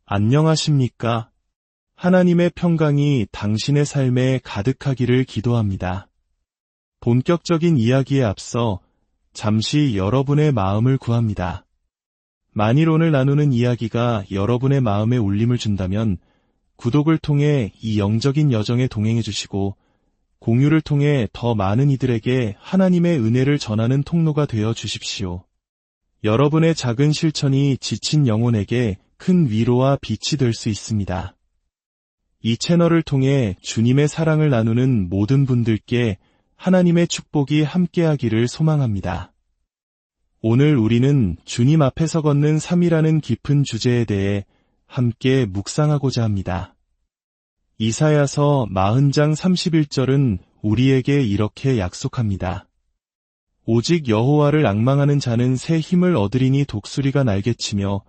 안녕하십니까? 하나님의 평강이 당신의 삶에 가득하기를 기도합니다. 본격적인 이야기에 앞서 잠시 여러분의 마음을 구합니다. 만일 오늘 나누는 이야기가 여러분의 마음에 울림을 준다면 구독을 통해 이 영적인 여정에 동행해 주시고 공유를 통해 더 많은 이들에게 하나님의 은혜를 전하는 통로가 되어 주십시오. 여러분의 작은 실천이 지친 영혼에게 큰 위로와 빛이 될 수 있습니다. 이 채널을 통해 주님의 사랑을 나누는 모든 분들께 하나님의 축복이 함께하기를 소망합니다. 오늘 우리는 주님 앞에서 걷는 삶이라는 깊은 주제에 대해 함께 묵상하고자 합니다. 이사야서 40장 31절은 우리에게 이렇게 약속합니다. 오직 여호와를 앙망하는 자는 새 힘을 얻으리니 독수리가 날개치며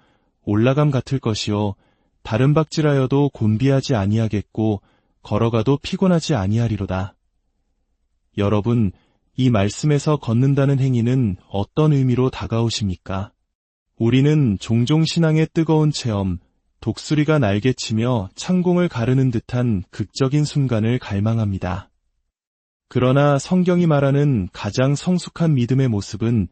올라감 같을 것이요 다른 박질하여도 곤비하지 아니하겠고 걸어가도 피곤하지 아니하리로다. 여러분, 이 말씀에서 걷는다는 행위는 어떤 의미로 다가오십니까? 우리는 종종 신앙의 뜨거운 체험, 독수리가 날개치며 창공을 가르는 듯한 극적인 순간을 갈망합니다. 그러나 성경이 말하는 가장 성숙한 믿음의 모습은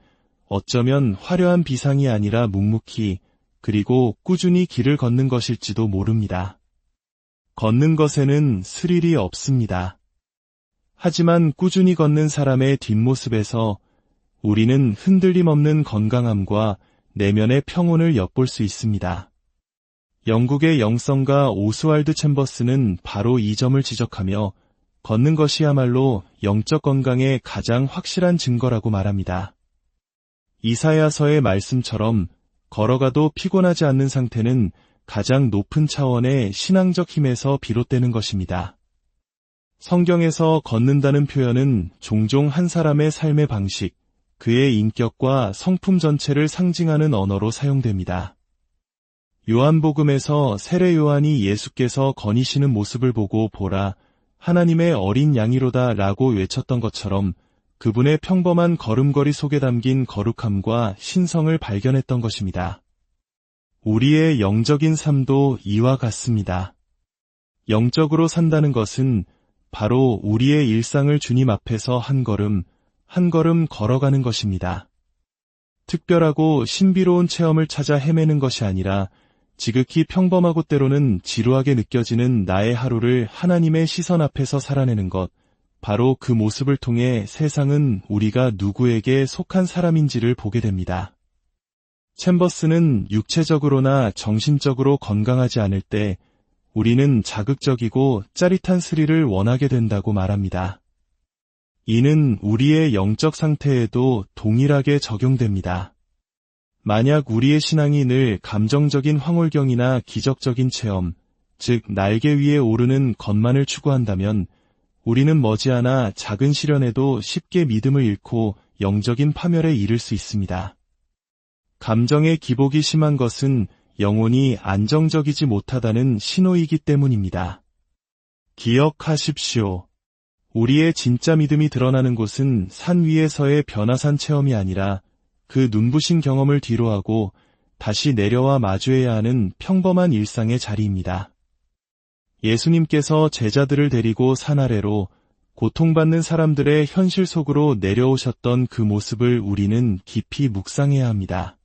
어쩌면 화려한 비상이 아니라 묵묵히 그리고 꾸준히 길을 걷는 것일지도 모릅니다. 걷는 것에는 스릴이 없습니다. 하지만 꾸준히 걷는 사람의 뒷모습에서 우리는 흔들림 없는 건강함과 내면의 평온을 엿볼 수 있습니다. 영국의 영성가 오스왈드 챔버스는 바로 이 점을 지적하며 걷는 것이야말로 영적 건강의 가장 확실한 증거라고 말합니다. 이사야서의 말씀처럼 걸어가도 피곤하지 않는 상태는 가장 높은 차원의 신앙적 힘에서 비롯되는 것입니다. 성경에서 걷는다는 표현은 종종 한 사람의 삶의 방식, 그의 인격과 성품 전체를 상징하는 언어로 사용됩니다. 요한복음에서 세례 요한이 예수께서 거니시는 모습을 보고 보라, 하나님의 어린 양이로다 라고 외쳤던 것처럼 그분의 평범한 걸음걸이 속에 담긴 거룩함과 신성을 발견했던 것입니다. 우리의 영적인 삶도 이와 같습니다. 영적으로 산다는 것은 바로 우리의 일상을 주님 앞에서 한 걸음 걸어가는 것입니다. 특별하고 신비로운 체험을 찾아 헤매는 것이 아니라 지극히 평범하고 때로는 지루하게 느껴지는 나의 하루를 하나님의 시선 앞에서 살아내는 것, 바로 그 모습을 통해 세상은 우리가 누구에게 속한 사람인지를 보게 됩니다. 챔버스는 육체적으로나 정신적으로 건강하지 않을 때 우리는 자극적이고 짜릿한 스릴을 원하게 된다고 말합니다. 이는 우리의 영적 상태에도 동일하게 적용됩니다. 만약 우리의 신앙이 늘 감정적인 황홀경이나 기적적인 체험, 즉 날개 위에 오르는 것만을 추구한다면 우리는 머지않아 작은 시련에도 쉽게 믿음을 잃고 영적인 파멸에 이를 수 있습니다. 감정의 기복이 심한 것은 영혼이 안정적이지 못하다는 신호이기 때문입니다. 기억하십시오. 우리의 진짜 믿음이 드러나는 곳은 산 위에서의 변화산 체험이 아니라 그 눈부신 경험을 뒤로하고 다시 내려와 마주해야 하는 평범한 일상의 자리입니다. 예수님께서 제자들을 데리고 산 아래로 고통받는 사람들의 현실 속으로 내려오셨던 그 모습을 우리는 깊이 묵상해야 합니다.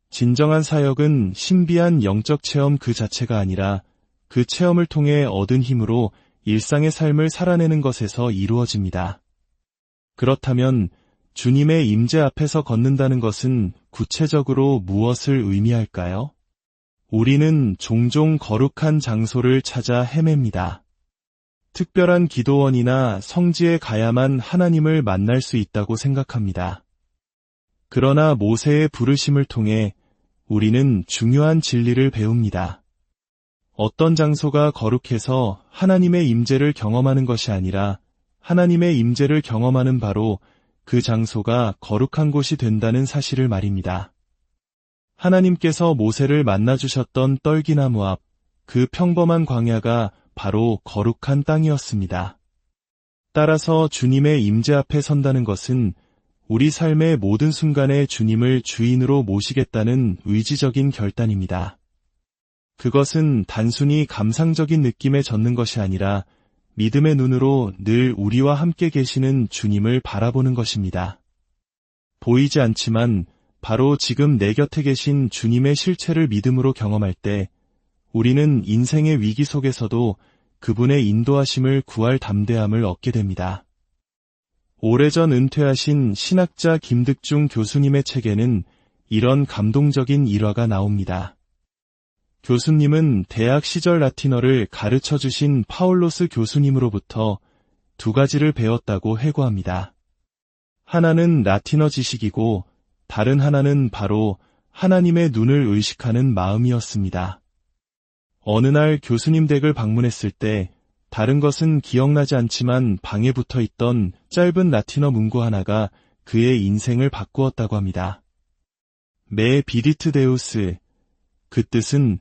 진정한 사역은 신비한 영적 체험 그 자체가 아니라 그 체험을 통해 얻은 힘으로 일상의 삶을 살아내는 것에서 이루어집니다. 그렇다면 주님의 임재 앞에서 걷는다는 것은 구체적으로 무엇을 의미할까요? 우리는 종종 거룩한 장소를 찾아 헤맵니다. 특별한 기도원이나 성지에 가야만 하나님을 만날 수 있다고 생각합니다. 그러나 모세의 부르심을 통해 우리는 중요한 진리를 배웁니다. 어떤 장소가 거룩해서 하나님의 임재를 경험하는 것이 아니라 하나님의 임재를 경험하는 바로 그 장소가 거룩한 곳이 된다는 사실을 말입니다. 하나님께서 모세를 만나주셨던 떨기나무 앞, 그 평범한 광야가 바로 거룩한 땅이었습니다. 따라서 주님의 임재 앞에 선다는 것은 우리 삶의 모든 순간에 주님을 주인으로 모시겠다는 의지적인 결단입니다. 그것은 단순히 감상적인 느낌에 젖는 것이 아니라 믿음의 눈으로 늘 우리와 함께 계시는 주님을 바라보는 것입니다. 보이지 않지만 바로 지금 내 곁에 계신 주님의 실체를 믿음으로 경험할 때 우리는 인생의 위기 속에서도 그분의 인도하심을 구할 담대함을 얻게 됩니다. 오래전 은퇴하신 신학자 김득중 교수님의 책에는 이런 감동적인 일화가 나옵니다. 교수님은 대학 시절 라틴어를 가르쳐 주신 파울로스 교수님으로부터 두 가지를 배웠다고 회고합니다. 하나는 라틴어 지식이고 다른 하나는 바로 하나님의 눈을 의식하는 마음이었습니다. 어느 날 교수님 댁을 방문했을 때 다른 것은 기억나지 않지만 방에 붙어 있던 짧은 라틴어 문구 하나가 그의 인생을 바꾸었다고 합니다. 메 비디트 데우스, 그 뜻은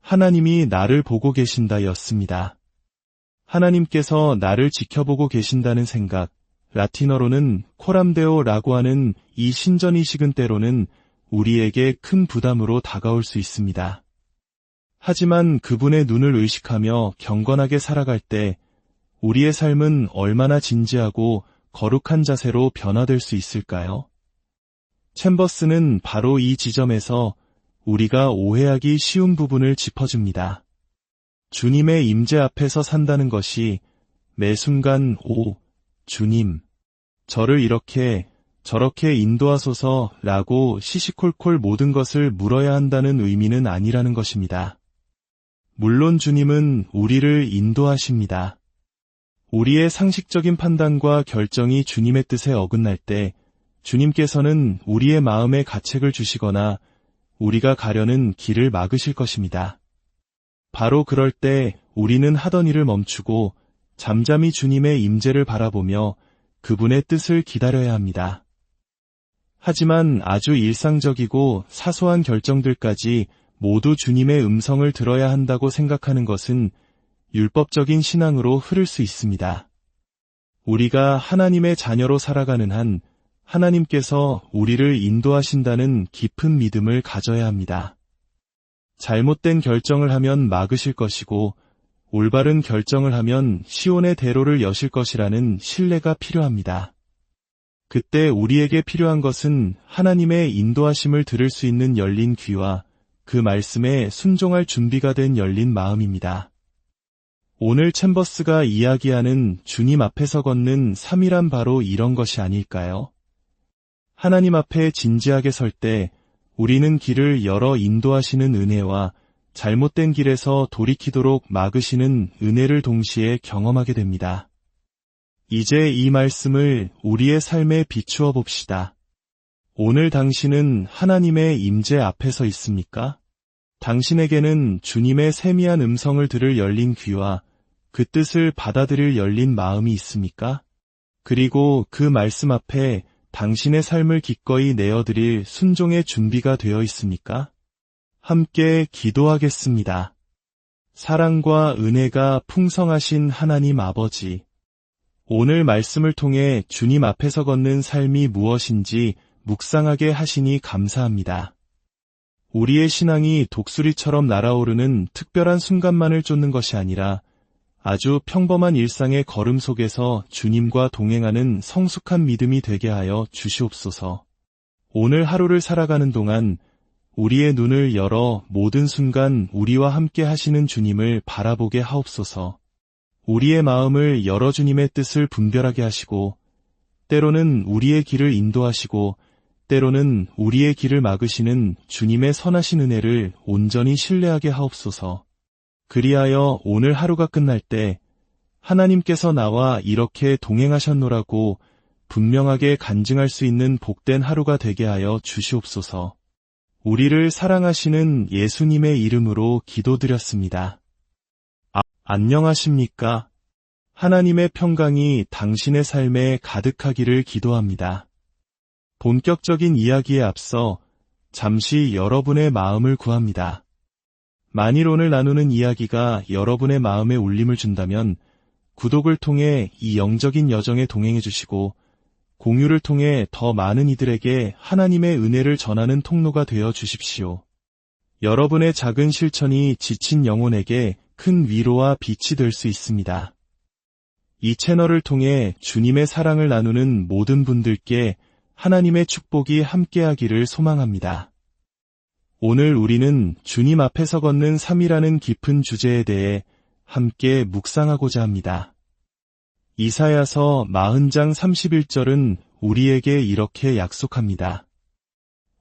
하나님이 나를 보고 계신다였습니다. 하나님께서 나를 지켜보고 계신다는 생각, 라틴어로는 코람데오라고 하는 이 신전의식은 때로는 우리에게 큰 부담으로 다가올 수 있습니다. 하지만 그분의 눈을 의식하며 경건하게 살아갈 때 우리의 삶은 얼마나 진지하고 거룩한 자세로 변화될 수 있을까요? 챔버스는 바로 이 지점에서 우리가 오해하기 쉬운 부분을 짚어줍니다. 주님의 임재 앞에서 산다는 것이 매 순간 주님, 저를 이렇게 저렇게 인도하소서라고 시시콜콜 모든 것을 물어야 한다는 의미는 아니라는 것입니다. 물론 주님은 우리를 인도하십니다. 우리의 상식적인 판단과 결정이 주님의 뜻에 어긋날 때 주님께서는 우리의 마음에 가책을 주시거나 우리가 가려는 길을 막으실 것입니다. 바로 그럴 때 우리는 하던 일을 멈추고 잠잠히 주님의 임재를 바라보며 그분의 뜻을 기다려야 합니다. 하지만 아주 일상적이고 사소한 결정들까지 모두 주님의 음성을 들어야 한다고 생각하는 것은 율법적인 신앙으로 흐를 수 있습니다. 우리가 하나님의 자녀로 살아가는 한 하나님께서 우리를 인도하신다는 깊은 믿음을 가져야 합니다. 잘못된 결정을 하면 막으실 것이고 올바른 결정을 하면 시온의 대로를 여실 것이라는 신뢰가 필요합니다. 그때 우리에게 필요한 것은 하나님의 인도하심을 들을 수 있는 열린 귀와 그 말씀에 순종할 준비가 된 열린 마음입니다. 오늘 챔버스가 이야기하는 주님 앞에서 걷는 삶이란 바로 이런 것이 아닐까요? 하나님 앞에 진지하게 설 때 우리는 길을 열어 인도하시는 은혜와 잘못된 길에서 돌이키도록 막으시는 은혜를 동시에 경험하게 됩니다. 이제 이 말씀을 우리의 삶에 비추어 봅시다. 오늘 당신은 하나님의 임재 앞에 서 있습니까? 당신에게는 주님의 세미한 음성을 들을 열린 귀와 그 뜻을 받아들일 열린 마음이 있습니까? 그리고 그 말씀 앞에 당신의 삶을 기꺼이 내어드릴 순종의 준비가 되어 있습니까? 함께 기도하겠습니다. 사랑과 은혜가 풍성하신 하나님 아버지, 오늘 말씀을 통해 주님 앞에서 걷는 삶이 무엇인지 묵상하게 하시니 감사합니다. 우리의 신앙이 독수리처럼 날아오르는 특별한 순간만을 쫓는 것이 아니라 아주 평범한 일상의 걸음 속에서 주님과 동행하는 성숙한 믿음이 되게 하여 주시옵소서. 오늘 하루를 살아가는 동안 우리의 눈을 열어 모든 순간 우리와 함께 하시는 주님을 바라보게 하옵소서. 우리의 마음을 열어 주님의 뜻을 분별하게 하시고 때로는 우리의 길을 인도하시고 때로는 우리의 길을 막으시는 주님의 선하신 은혜를 온전히 신뢰하게 하옵소서. 그리하여 오늘 하루가 끝날 때 하나님께서 나와 이렇게 동행하셨노라고 분명하게 간증할 수 있는 복된 하루가 되게 하여 주시옵소서. 우리를 사랑하시는 예수님의 이름으로 기도드렸습니다. 안녕하십니까? 하나님의 평강이 당신의 삶에 가득하기를 기도합니다. 본격적인 이야기에 앞서 잠시 여러분의 마음을 구합니다. 만일 오늘 나누는 이야기가 여러분의 마음에 울림을 준다면 구독을 통해 이 영적인 여정에 동행해 주시고 공유를 통해 더 많은 이들에게 하나님의 은혜를 전하는 통로가 되어 주십시오. 여러분의 작은 실천이 지친 영혼에게 큰 위로와 빛이 될 수 있습니다. 이 채널을 통해 주님의 사랑을 나누는 모든 분들께 하나님의 축복이 함께하기를 소망합니다. 오늘 우리는 주님 앞에서 걷는 삶이라는 깊은 주제에 대해 함께 묵상하고자 합니다. 이사야서 40장 31절은 우리에게 이렇게 약속합니다.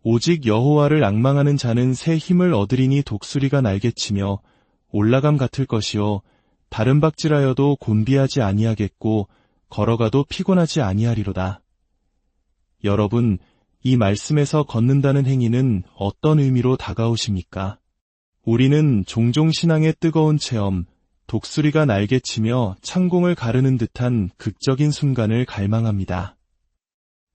오직 여호와를 앙망하는 자는 새 힘을 얻으리니 독수리가 날개치며 올라감 같을 것이요 다른 박질하여도 곤비하지 아니하겠고 걸어가도 피곤하지 아니하리로다. 여러분, 이 말씀에서 걷는다는 행위는 어떤 의미로 다가오십니까? 우리는 종종 신앙의 뜨거운 체험, 독수리가 날개치며 창공을 가르는 듯한 극적인 순간을 갈망합니다.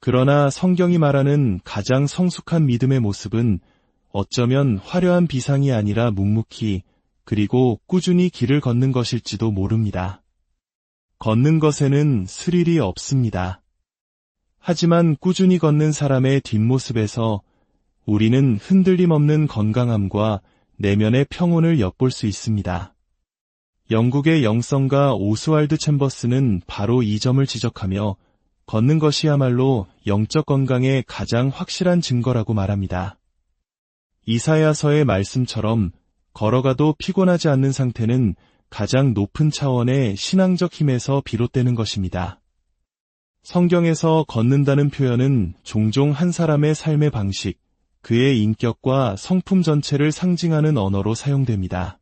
그러나 성경이 말하는 가장 성숙한 믿음의 모습은 어쩌면 화려한 비상이 아니라 묵묵히 그리고 꾸준히 길을 걷는 것일지도 모릅니다. 걷는 것에는 스릴이 없습니다. 하지만 꾸준히 걷는 사람의 뒷모습에서 우리는 흔들림 없는 건강함과 내면의 평온을 엿볼 수 있습니다. 영국의 영성가 오스왈드 챔버스는 바로 이 점을 지적하며 걷는 것이야말로 영적 건강의 가장 확실한 증거라고 말합니다. 이사야서의 말씀처럼 걸어가도 피곤하지 않는 상태는 가장 높은 차원의 신앙적 힘에서 비롯되는 것입니다. 성경에서 걷는다는 표현은 종종 한 사람의 삶의 방식, 그의 인격과 성품 전체를 상징하는 언어로 사용됩니다.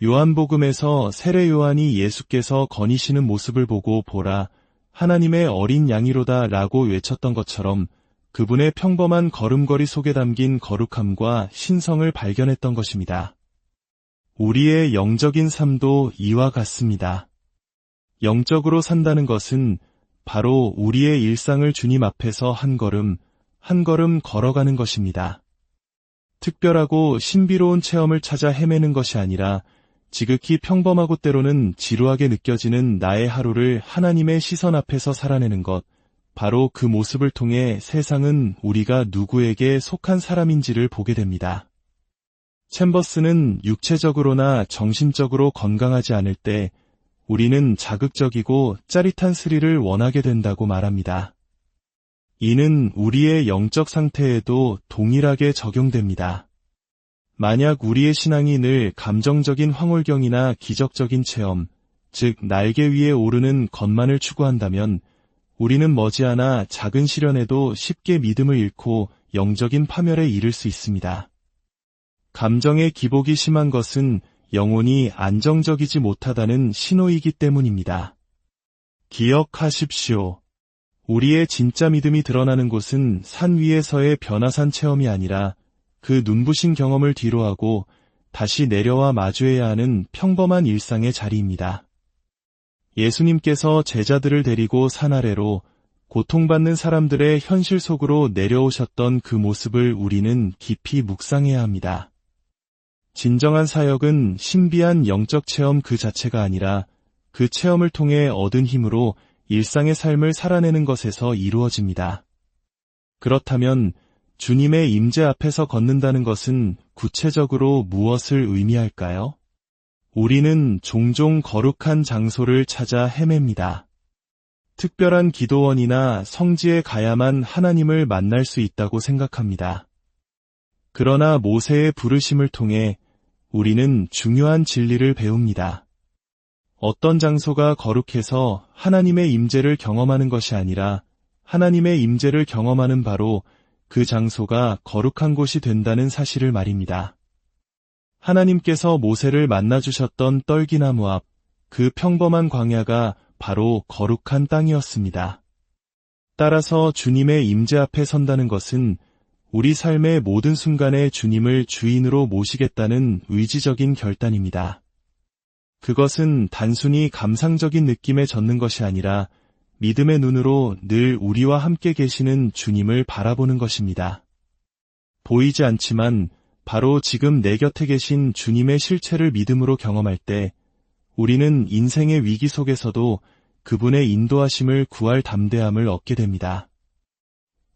요한복음에서 세례 요한이 예수께서 거니시는 모습을 보고 보라, 하나님의 어린 양이로다 라고 외쳤던 것처럼 그분의 평범한 걸음걸이 속에 담긴 거룩함과 신성을 발견했던 것입니다. 우리의 영적인 삶도 이와 같습니다. 영적으로 산다는 것은 바로 우리의 일상을 주님 앞에서 한 걸음, 한 걸음 걸어가는 것입니다. 특별하고 신비로운 체험을 찾아 헤매는 것이 아니라 지극히 평범하고 때로는 지루하게 느껴지는 나의 하루를 하나님의 시선 앞에서 살아내는 것, 바로 그 모습을 통해 세상은 우리가 누구에게 속한 사람인지를 보게 됩니다. 챔버스는 육체적으로나 정신적으로 건강하지 않을 때 우리는 자극적이고 짜릿한 스릴을 원하게 된다고 말합니다. 이는 우리의 영적 상태에도 동일하게 적용됩니다. 만약 우리의 신앙이 늘 감정적인 황홀경이나 기적적인 체험, 즉 날개 위에 오르는 것만을 추구한다면 우리는 머지않아 작은 시련에도 쉽게 믿음을 잃고 영적인 파멸에 이를 수 있습니다. 감정의 기복이 심한 것은 영혼이 안정적이지 못하다는 신호이기 때문입니다. 기억하십시오. 우리의 진짜 믿음이 드러나는 곳은 산 위에서의 변화산 체험이 아니라 그 눈부신 경험을 뒤로하고 다시 내려와 마주해야 하는 평범한 일상의 자리입니다. 예수님께서 제자들을 데리고 산 아래로 고통받는 사람들의 현실 속으로 내려오셨던 그 모습을 우리는 깊이 묵상해야 합니다. 진정한 사역은 신비한 영적 체험 그 자체가 아니라 그 체험을 통해 얻은 힘으로 일상의 삶을 살아내는 것에서 이루어집니다. 그렇다면 주님의 임재 앞에서 걷는다는 것은 구체적으로 무엇을 의미할까요? 우리는 종종 거룩한 장소를 찾아 헤맵니다. 특별한 기도원이나 성지에 가야만 하나님을 만날 수 있다고 생각합니다. 그러나 모세의 부르심을 통해 우리는 중요한 진리를 배웁니다. 어떤 장소가 거룩해서 하나님의 임재를 경험하는 것이 아니라 하나님의 임재를 경험하는 바로 그 장소가 거룩한 곳이 된다는 사실을 말입니다. 하나님께서 모세를 만나주셨던 떨기나무 앞, 그 평범한 광야가 바로 거룩한 땅이었습니다. 따라서 주님의 임재 앞에 선다는 것은 우리 삶의 모든 순간에 주님을 주인으로 모시겠다는 의지적인 결단입니다. 그것은 단순히 감상적인 느낌에 젖는 것이 아니라 믿음의 눈으로 늘 우리와 함께 계시는 주님을 바라보는 것입니다. 보이지 않지만 바로 지금 내 곁에 계신 주님의 실체를 믿음으로 경험할 때 우리는 인생의 위기 속에서도 그분의 인도하심을 구할 담대함을 얻게 됩니다.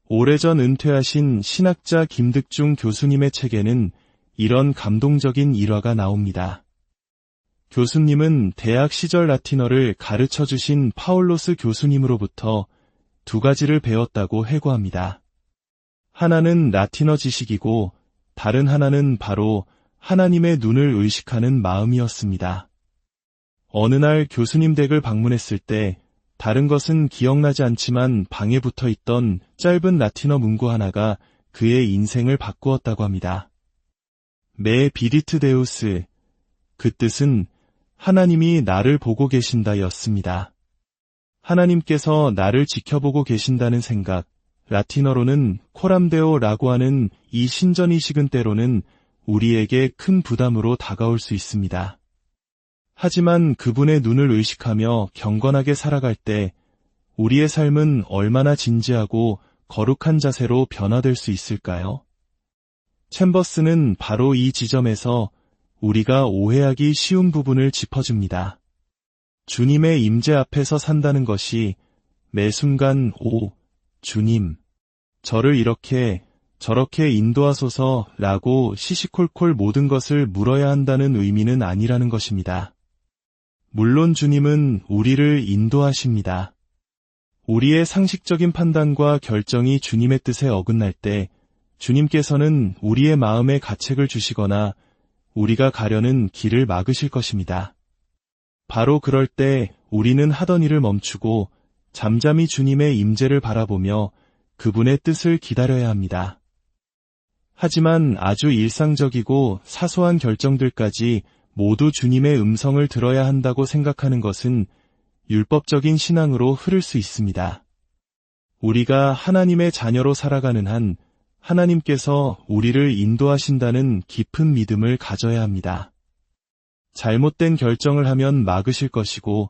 오래전 은퇴하신 신학자 김득중 교수님의 책에는 이런 감동적인 일화가 나옵니다. 교수님은 대학 시절 라틴어를 가르쳐 주신 파울로스 교수님으로부터 두 가지를 배웠다고 회고합니다. 하나는 라틴어 지식이고 다른 하나는 바로 하나님의 눈을 의식하는 마음이었습니다. 어느 날 교수님 댁을 방문했을 때 다른 것은 기억나지 않지만 방에 붙어 있던 짧은 라틴어 문구 하나가 그의 인생을 바꾸었다고 합니다. 메 비디트 데우스, 그 뜻은 하나님이 나를 보고 계신다 였습니다. 하나님께서 나를 지켜보고 계신다는 생각, 라틴어로는 코람데오라고 하는 이 신전의식은 때로는 우리에게 큰 부담으로 다가올 수 있습니다. 하지만 그분의 눈을 의식하며 경건하게 살아갈 때 우리의 삶은 얼마나 진지하고 거룩한 자세로 변화될 수 있을까요? 챔버스는 바로 이 지점에서 우리가 오해하기 쉬운 부분을 짚어줍니다. 주님의 임재 앞에서 산다는 것이 매 순간 주님, 저를 이렇게 저렇게 인도하소서라고 시시콜콜 모든 것을 물어야 한다는 의미는 아니라는 것입니다. 물론 주님은 우리를 인도하십니다. 우리의 상식적인 판단과 결정이 주님의 뜻에 어긋날 때 주님께서는 우리의 마음에 가책을 주시거나 우리가 가려는 길을 막으실 것입니다. 바로 그럴 때 우리는 하던 일을 멈추고 잠잠히 주님의 임재를 바라보며 그분의 뜻을 기다려야 합니다. 하지만 아주 일상적이고 사소한 결정들까지 모두 주님의 음성을 들어야 한다고 생각하는 것은 율법적인 신앙으로 흐를 수 있습니다. 우리가 하나님의 자녀로 살아가는 한 하나님께서 우리를 인도하신다는 깊은 믿음을 가져야 합니다. 잘못된 결정을 하면 막으실 것이고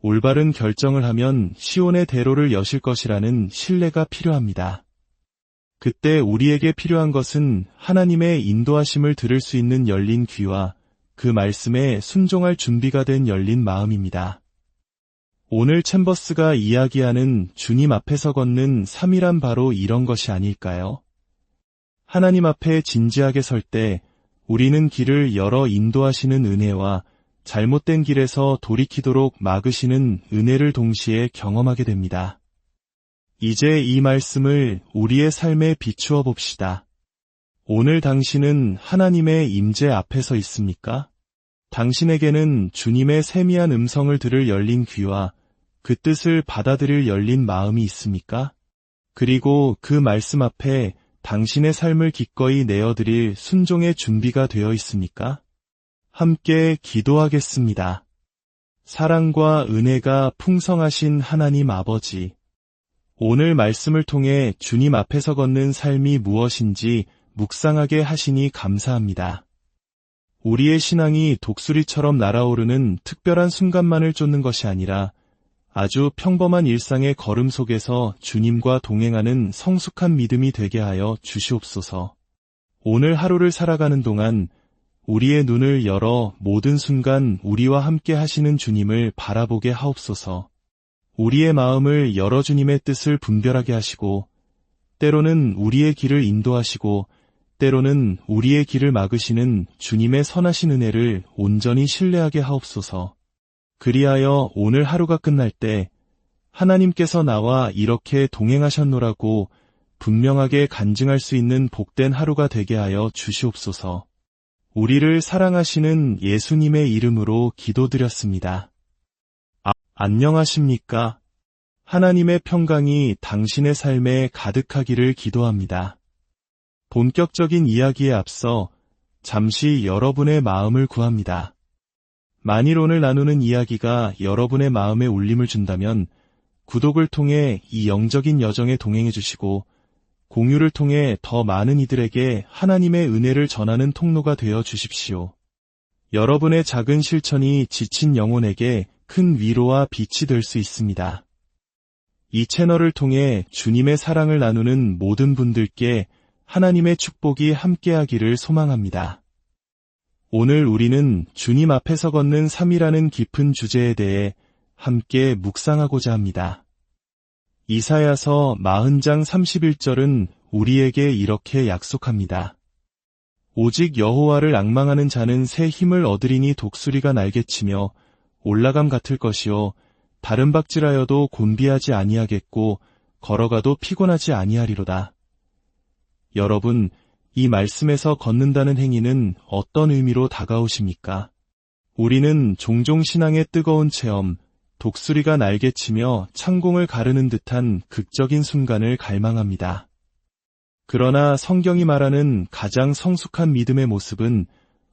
올바른 결정을 하면 시온의 대로를 여실 것이라는 신뢰가 필요합니다. 그때 우리에게 필요한 것은 하나님의 인도하심을 들을 수 있는 열린 귀와 그 말씀에 순종할 준비가 된 열린 마음입니다. 오늘 챔버스가 이야기하는 주님 앞에서 걷는 삶이란 바로 이런 것이 아닐까요? 하나님 앞에 진지하게 설 때 우리는 길을 열어 인도하시는 은혜와 잘못된 길에서 돌이키도록 막으시는 은혜를 동시에 경험하게 됩니다. 이제 이 말씀을 우리의 삶에 비추어 봅시다. 오늘 당신은 하나님의 임재 앞에서 있습니까? 당신에게는 주님의 세미한 음성을 들을 열린 귀와 그 뜻을 받아들일 열린 마음이 있습니까? 그리고 그 말씀 앞에 당신의 삶을 기꺼이 내어드릴 순종의 준비가 되어 있습니까? 함께 기도하겠습니다. 사랑과 은혜가 풍성하신 하나님 아버지, 오늘 말씀을 통해 주님 앞에서 걷는 삶이 무엇인지 묵상하게 하시니 감사합니다. 우리의 신앙이 독수리처럼 날아오르는 특별한 순간만을 쫓는 것이 아니라 아주 평범한 일상의 걸음 속에서 주님과 동행하는 성숙한 믿음이 되게 하여 주시옵소서. 오늘 하루를 살아가는 동안 우리의 눈을 열어 모든 순간 우리와 함께 하시는 주님을 바라보게 하옵소서. 우리의 마음을 열어 주님의 뜻을 분별하게 하시고 때로는 우리의 길을 인도하시고 때로는 우리의 길을 막으시는 주님의 선하신 은혜를 온전히 신뢰하게 하옵소서. 그리하여 오늘 하루가 끝날 때 하나님께서 나와 이렇게 동행하셨노라고 분명하게 간증할 수 있는 복된 하루가 되게 하여 주시옵소서. 우리를 사랑하시는 예수님의 이름으로 기도드렸습니다. 안녕하십니까? 하나님의 평강이 당신의 삶에 가득하기를 기도합니다. 본격적인 이야기에 앞서 잠시 여러분의 마음을 구합니다. 만일 오늘 나누는 이야기가 여러분의 마음에 울림을 준다면 구독을 통해 이 영적인 여정에 동행해 주시고 공유를 통해 더 많은 이들에게 하나님의 은혜를 전하는 통로가 되어 주십시오. 여러분의 작은 실천이 지친 영혼에게 큰 위로와 빛이 될 수 있습니다. 이 채널을 통해 주님의 사랑을 나누는 모든 분들께 하나님의 축복이 함께하기를 소망합니다. 오늘 우리는 주님 앞에서 걷는 삶이라는 깊은 주제에 대해 함께 묵상하고자 합니다. 이사야서 40장 31절은 우리에게 이렇게 약속합니다. 오직 여호와를 앙망하는 자는 새 힘을 얻으리니 독수리가 날개치며 올라감 같을 것이요 다른 박질하여도 곤비하지 아니하겠고 걸어가도 피곤하지 아니하리로다. 여러분, 이 말씀에서 걷는다는 행위는 어떤 의미로 다가오십니까? 우리는 종종 신앙의 뜨거운 체험, 독수리가 날개치며 창공을 가르는 듯한 극적인 순간을 갈망합니다. 그러나 성경이 말하는 가장 성숙한 믿음의 모습은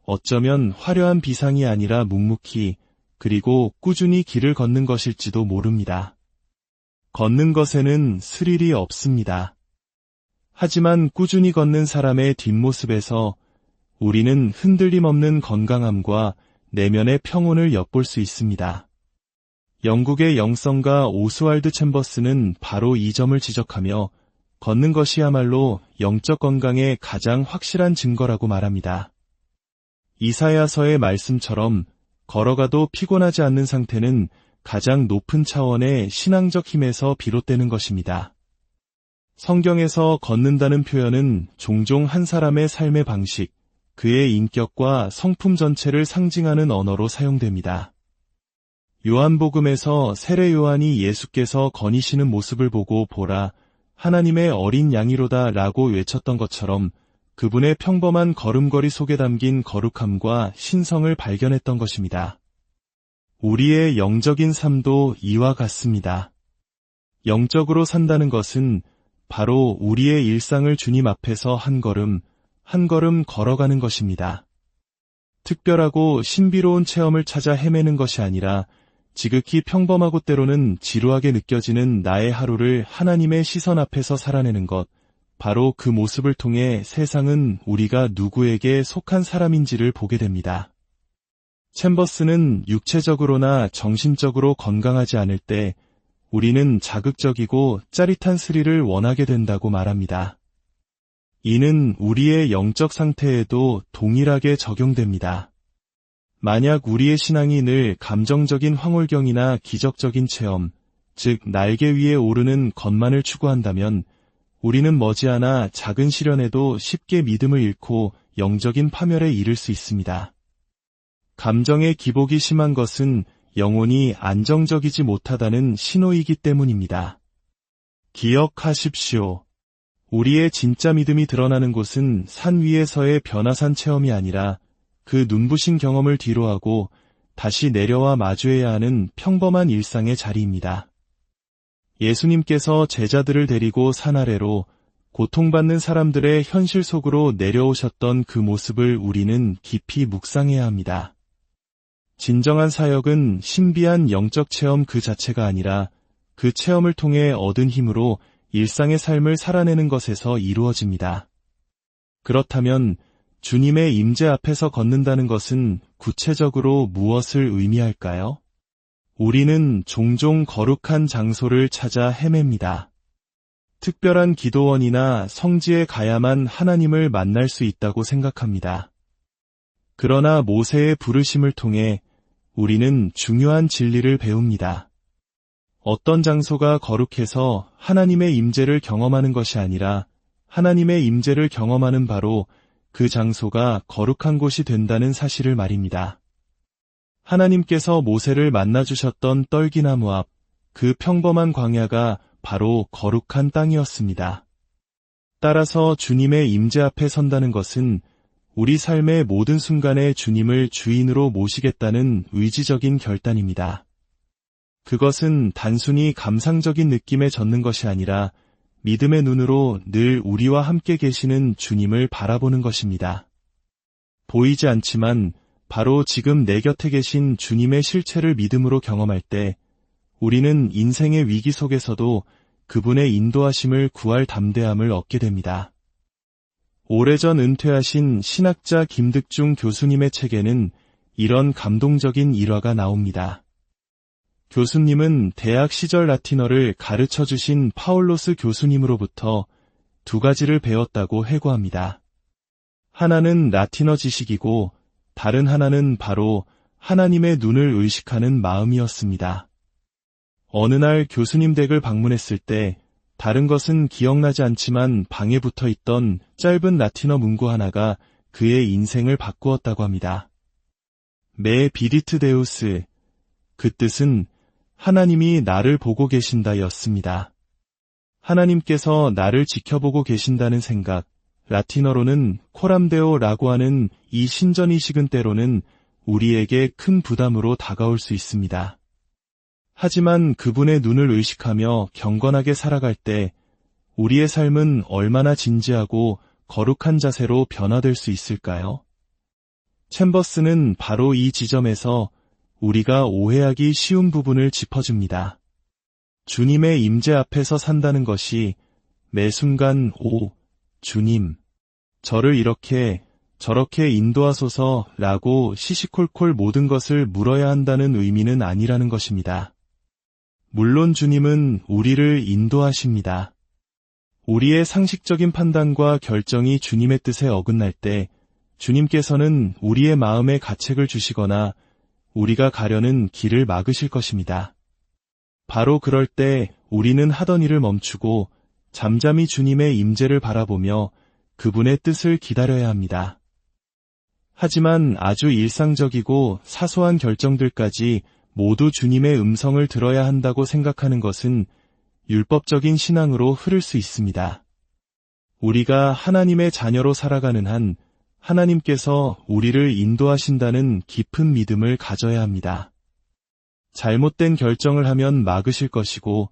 어쩌면 화려한 비상이 아니라 묵묵히 그리고 꾸준히 길을 걷는 것일지도 모릅니다. 걷는 것에는 스릴이 없습니다. 하지만 꾸준히 걷는 사람의 뒷모습에서 우리는 흔들림 없는 건강함과 내면의 평온을 엿볼 수 있습니다. 영국의 영성가 오스왈드 챔버스는 바로 이 점을 지적하며 걷는 것이야말로 영적 건강의 가장 확실한 증거라고 말합니다. 이사야서의 말씀처럼 걸어가도 피곤하지 않는 상태는 가장 높은 차원의 신앙적 힘에서 비롯되는 것입니다. 성경에서 걷는다는 표현은 종종 한 사람의 삶의 방식, 그의 인격과 성품 전체를 상징하는 언어로 사용됩니다. 요한복음에서 세례 요한이 예수께서 거니시는 모습을 보고 보라, 하나님의 어린 양이로다 라고 외쳤던 것처럼 그분의 평범한 걸음걸이 속에 담긴 거룩함과 신성을 발견했던 것입니다. 우리의 영적인 삶도 이와 같습니다. 영적으로 산다는 것은 바로 우리의 일상을 주님 앞에서 한 걸음 걸어가는 것입니다. 특별하고 신비로운 체험을 찾아 헤매는 것이 아니라 지극히 평범하고 때로는 지루하게 느껴지는 나의 하루를 하나님의 시선 앞에서 살아내는 것, 바로 그 모습을 통해 세상은 우리가 누구에게 속한 사람인지를 보게 됩니다. 챔버스는 육체적으로나 정신적으로 건강하지 않을 때 우리는 자극적이고 짜릿한 스릴을 원하게 된다고 말합니다. 이는 우리의 영적 상태에도 동일하게 적용됩니다. 만약 우리의 신앙이 늘 감정적인 황홀경이나 기적적인 체험, 즉 날개 위에 오르는 것만을 추구한다면 우리는 머지않아 작은 시련에도 쉽게 믿음을 잃고 영적인 파멸에 이를 수 있습니다. 감정의 기복이 심한 것은 영혼이 안정적이지 못하다는 신호이기 때문입니다. 기억하십시오. 우리의 진짜 믿음이 드러나는 곳은 산 위에서의 변화산 체험이 아니라 그 눈부신 경험을 뒤로하고 다시 내려와 마주해야 하는 평범한 일상의 자리입니다. 예수님께서 제자들을 데리고 산 아래로 고통받는 사람들의 현실 속으로 내려오셨던 그 모습을 우리는 깊이 묵상해야 합니다. 진정한 사역은 신비한 영적 체험 그 자체가 아니라 그 체험을 통해 얻은 힘으로 일상의 삶을 살아내는 것에서 이루어집니다. 그렇다면 주님의 임재 앞에서 걷는다는 것은 구체적으로 무엇을 의미할까요? 우리는 종종 거룩한 장소를 찾아 헤맵니다. 특별한 기도원이나 성지에 가야만 하나님을 만날 수 있다고 생각합니다. 그러나 모세의 부르심을 통해 우리는 중요한 진리를 배웁니다. 어떤 장소가 거룩해서 하나님의 임재를 경험하는 것이 아니라 하나님의 임재를 경험하는 바로 그 장소가 거룩한 곳이 된다는 사실을 말입니다. 하나님께서 모세를 만나주셨던 떨기나무 앞, 그 평범한 광야가 바로 거룩한 땅이었습니다. 따라서 주님의 임재 앞에 선다는 것은 우리 삶의 모든 순간에 주님을 주인으로 모시겠다는 의지적인 결단입니다. 그것은 단순히 감상적인 느낌에 젖는 것이 아니라 믿음의 눈으로 늘 우리와 함께 계시는 주님을 바라보는 것입니다. 보이지 않지만 바로 지금 내 곁에 계신 주님의 실체를 믿음으로 경험할 때 우리는 인생의 위기 속에서도 그분의 인도하심을 구할 담대함을 얻게 됩니다. 오래전 은퇴하신 신학자 김득중 교수님의 책에는 이런 감동적인 일화가 나옵니다. 교수님은 대학 시절 라틴어를 가르쳐 주신 파울로스 교수님으로부터 2가지를 배웠다고 회고합니다. 하나는 라틴어 지식이고 다른 하나는 바로 하나님의 눈을 의식하는 마음이었습니다. 어느 날 교수님 댁을 방문했을 때 다른 것은 기억나지 않지만 방에 붙어 있던 짧은 라틴어 문구 하나가 그의 인생을 바꾸었다고 합니다. 메 비디트 데우스, 그 뜻은 하나님이 나를 보고 계신다 였습니다. 하나님께서 나를 지켜보고 계신다는 생각, 라틴어로는 코람데오라고 하는 이 신전의식은 때로는 우리에게 큰 부담으로 다가올 수 있습니다. 하지만 그분의 눈을 의식하며 경건하게 살아갈 때 우리의 삶은 얼마나 진지하고 거룩한 자세로 변화될 수 있을까요? 챔버스는 바로 이 지점에서 우리가 오해하기 쉬운 부분을 짚어줍니다. 주님의 임재 앞에서 산다는 것이 매 순간 주님, 저를 이렇게 저렇게 인도하소서라고 시시콜콜 모든 것을 물어야 한다는 의미는 아니라는 것입니다. 물론 주님은 우리를 인도하십니다. 우리의 상식적인 판단과 결정이 주님의 뜻에 어긋날 때 주님께서는 우리의 마음에 가책을 주시거나 우리가 가려는 길을 막으실 것입니다. 바로 그럴 때 우리는 하던 일을 멈추고 잠잠히 주님의 임재를 바라보며 그분의 뜻을 기다려야 합니다. 하지만 아주 일상적이고 사소한 결정들까지 모두 주님의 음성을 들어야 한다고 생각하는 것은 율법적인 신앙으로 흐를 수 있습니다. 우리가 하나님의 자녀로 살아가는 한 하나님께서 우리를 인도하신다는 깊은 믿음을 가져야 합니다. 잘못된 결정을 하면 막으실 것이고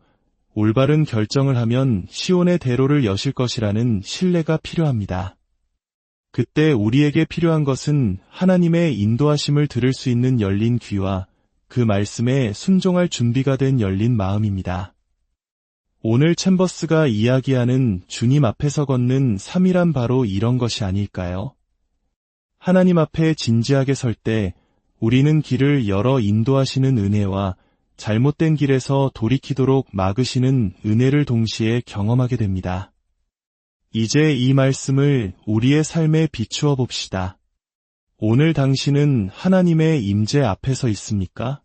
올바른 결정을 하면 시온의 대로를 여실 것이라는 신뢰가 필요합니다. 그때 우리에게 필요한 것은 하나님의 인도하심을 들을 수 있는 열린 귀와 그 말씀에 순종할 준비가 된 열린 마음입니다. 오늘 챔버스가 이야기하는 주님 앞에서 걷는 삶이란 바로 이런 것이 아닐까요? 하나님 앞에 진지하게 설 때 우리는 길을 열어 인도하시는 은혜와 잘못된 길에서 돌이키도록 막으시는 은혜를 동시에 경험하게 됩니다. 이제 이 말씀을 우리의 삶에 비추어 봅시다. 오늘 당신은 하나님의 임재 앞에서 있습니까?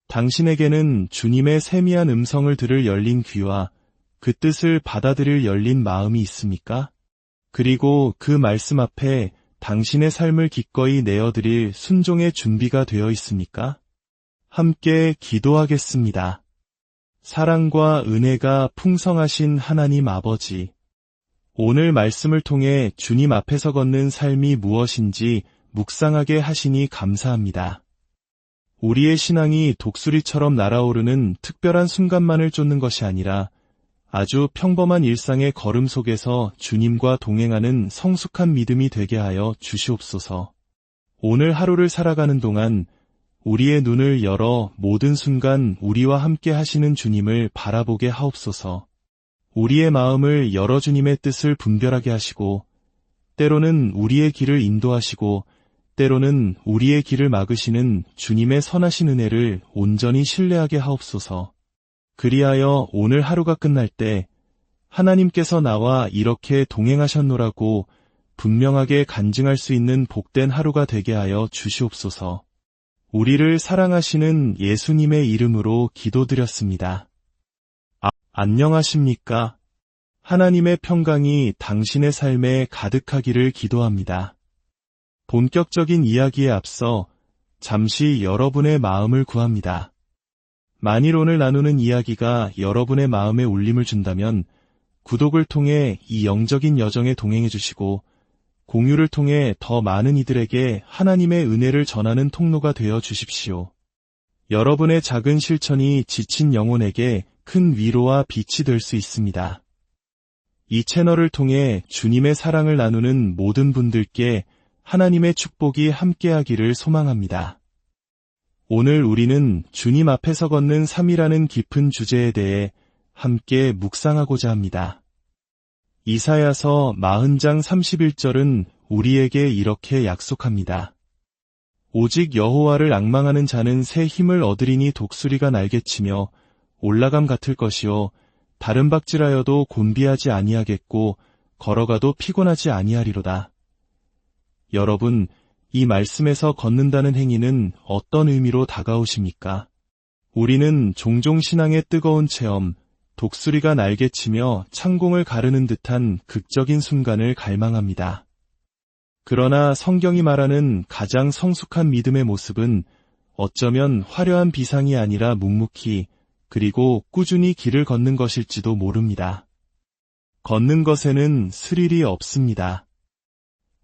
당신에게는 주님의 세미한 음성을 들을 열린 귀와 그 뜻을 받아들일 열린 마음이 있습니까? 그리고 그 말씀 앞에 당신의 삶을 기꺼이 내어드릴 순종의 준비가 되어 있습니까? 함께 기도하겠습니다. 사랑과 은혜가 풍성하신 하나님 아버지, 오늘 말씀을 통해 주님 앞에서 걷는 삶이 무엇인지 묵상하게 하시니 감사합니다. 우리의 신앙이 독수리처럼 날아오르는 특별한 순간만을 쫓는 것이 아니라 아주 평범한 일상의 걸음 속에서 주님과 동행하는 성숙한 믿음이 되게 하여 주시옵소서. 오늘 하루를 살아가는 동안 우리의 눈을 열어 모든 순간 우리와 함께 하시는 주님을 바라보게 하옵소서. 우리의 마음을 열어 주님의 뜻을 분별하게 하시고 때로는 우리의 길을 인도하시고 때로는 우리의 길을 막으시는 주님의 선하신 은혜를 온전히 신뢰하게 하옵소서. 그리하여 오늘 하루가 끝날 때 하나님께서 나와 이렇게 동행하셨노라고 분명하게 간증할 수 있는 복된 하루가 되게 하여 주시옵소서. 우리를 사랑하시는 예수님의 이름으로 기도드렸습니다. 안녕하십니까? 하나님의 평강이 당신의 삶에 가득하기를 기도합니다. 본격적인 이야기에 앞서 잠시 여러분의 마음을 구합니다. 만일 오늘 나누는 이야기가 여러분의 마음에 울림을 준다면 구독을 통해 이 영적인 여정에 동행해 주시고 공유를 통해 더 많은 이들에게 하나님의 은혜를 전하는 통로가 되어 주십시오. 여러분의 작은 실천이 지친 영혼에게 큰 위로와 빛이 될 수 있습니다. 이 채널을 통해 주님의 사랑을 나누는 모든 분들께 하나님의 축복이 함께하기를 소망합니다. 오늘 우리는 주님 앞에서 걷는 삶이라는 깊은 주제에 대해 함께 묵상하고자 합니다. 이사야서 40장 31절은 우리에게 이렇게 약속합니다. 오직 여호와를 앙망하는 자는 새 힘을 얻으리니 독수리가 날개치며 올라감 같을 것이요 다른 박질하여도 곤비하지 아니하겠고 걸어가도 피곤하지 아니하리로다. 여러분, 이 말씀에서 걷는다는 행위는 어떤 의미로 다가오십니까? 우리는 종종 신앙의 뜨거운 체험, 독수리가 날개치며 창공을 가르는 듯한 극적인 순간을 갈망합니다. 그러나 성경이 말하는 가장 성숙한 믿음의 모습은 어쩌면 화려한 비상이 아니라 묵묵히 그리고 꾸준히 길을 걷는 것일지도 모릅니다. 걷는 것에는 스릴이 없습니다.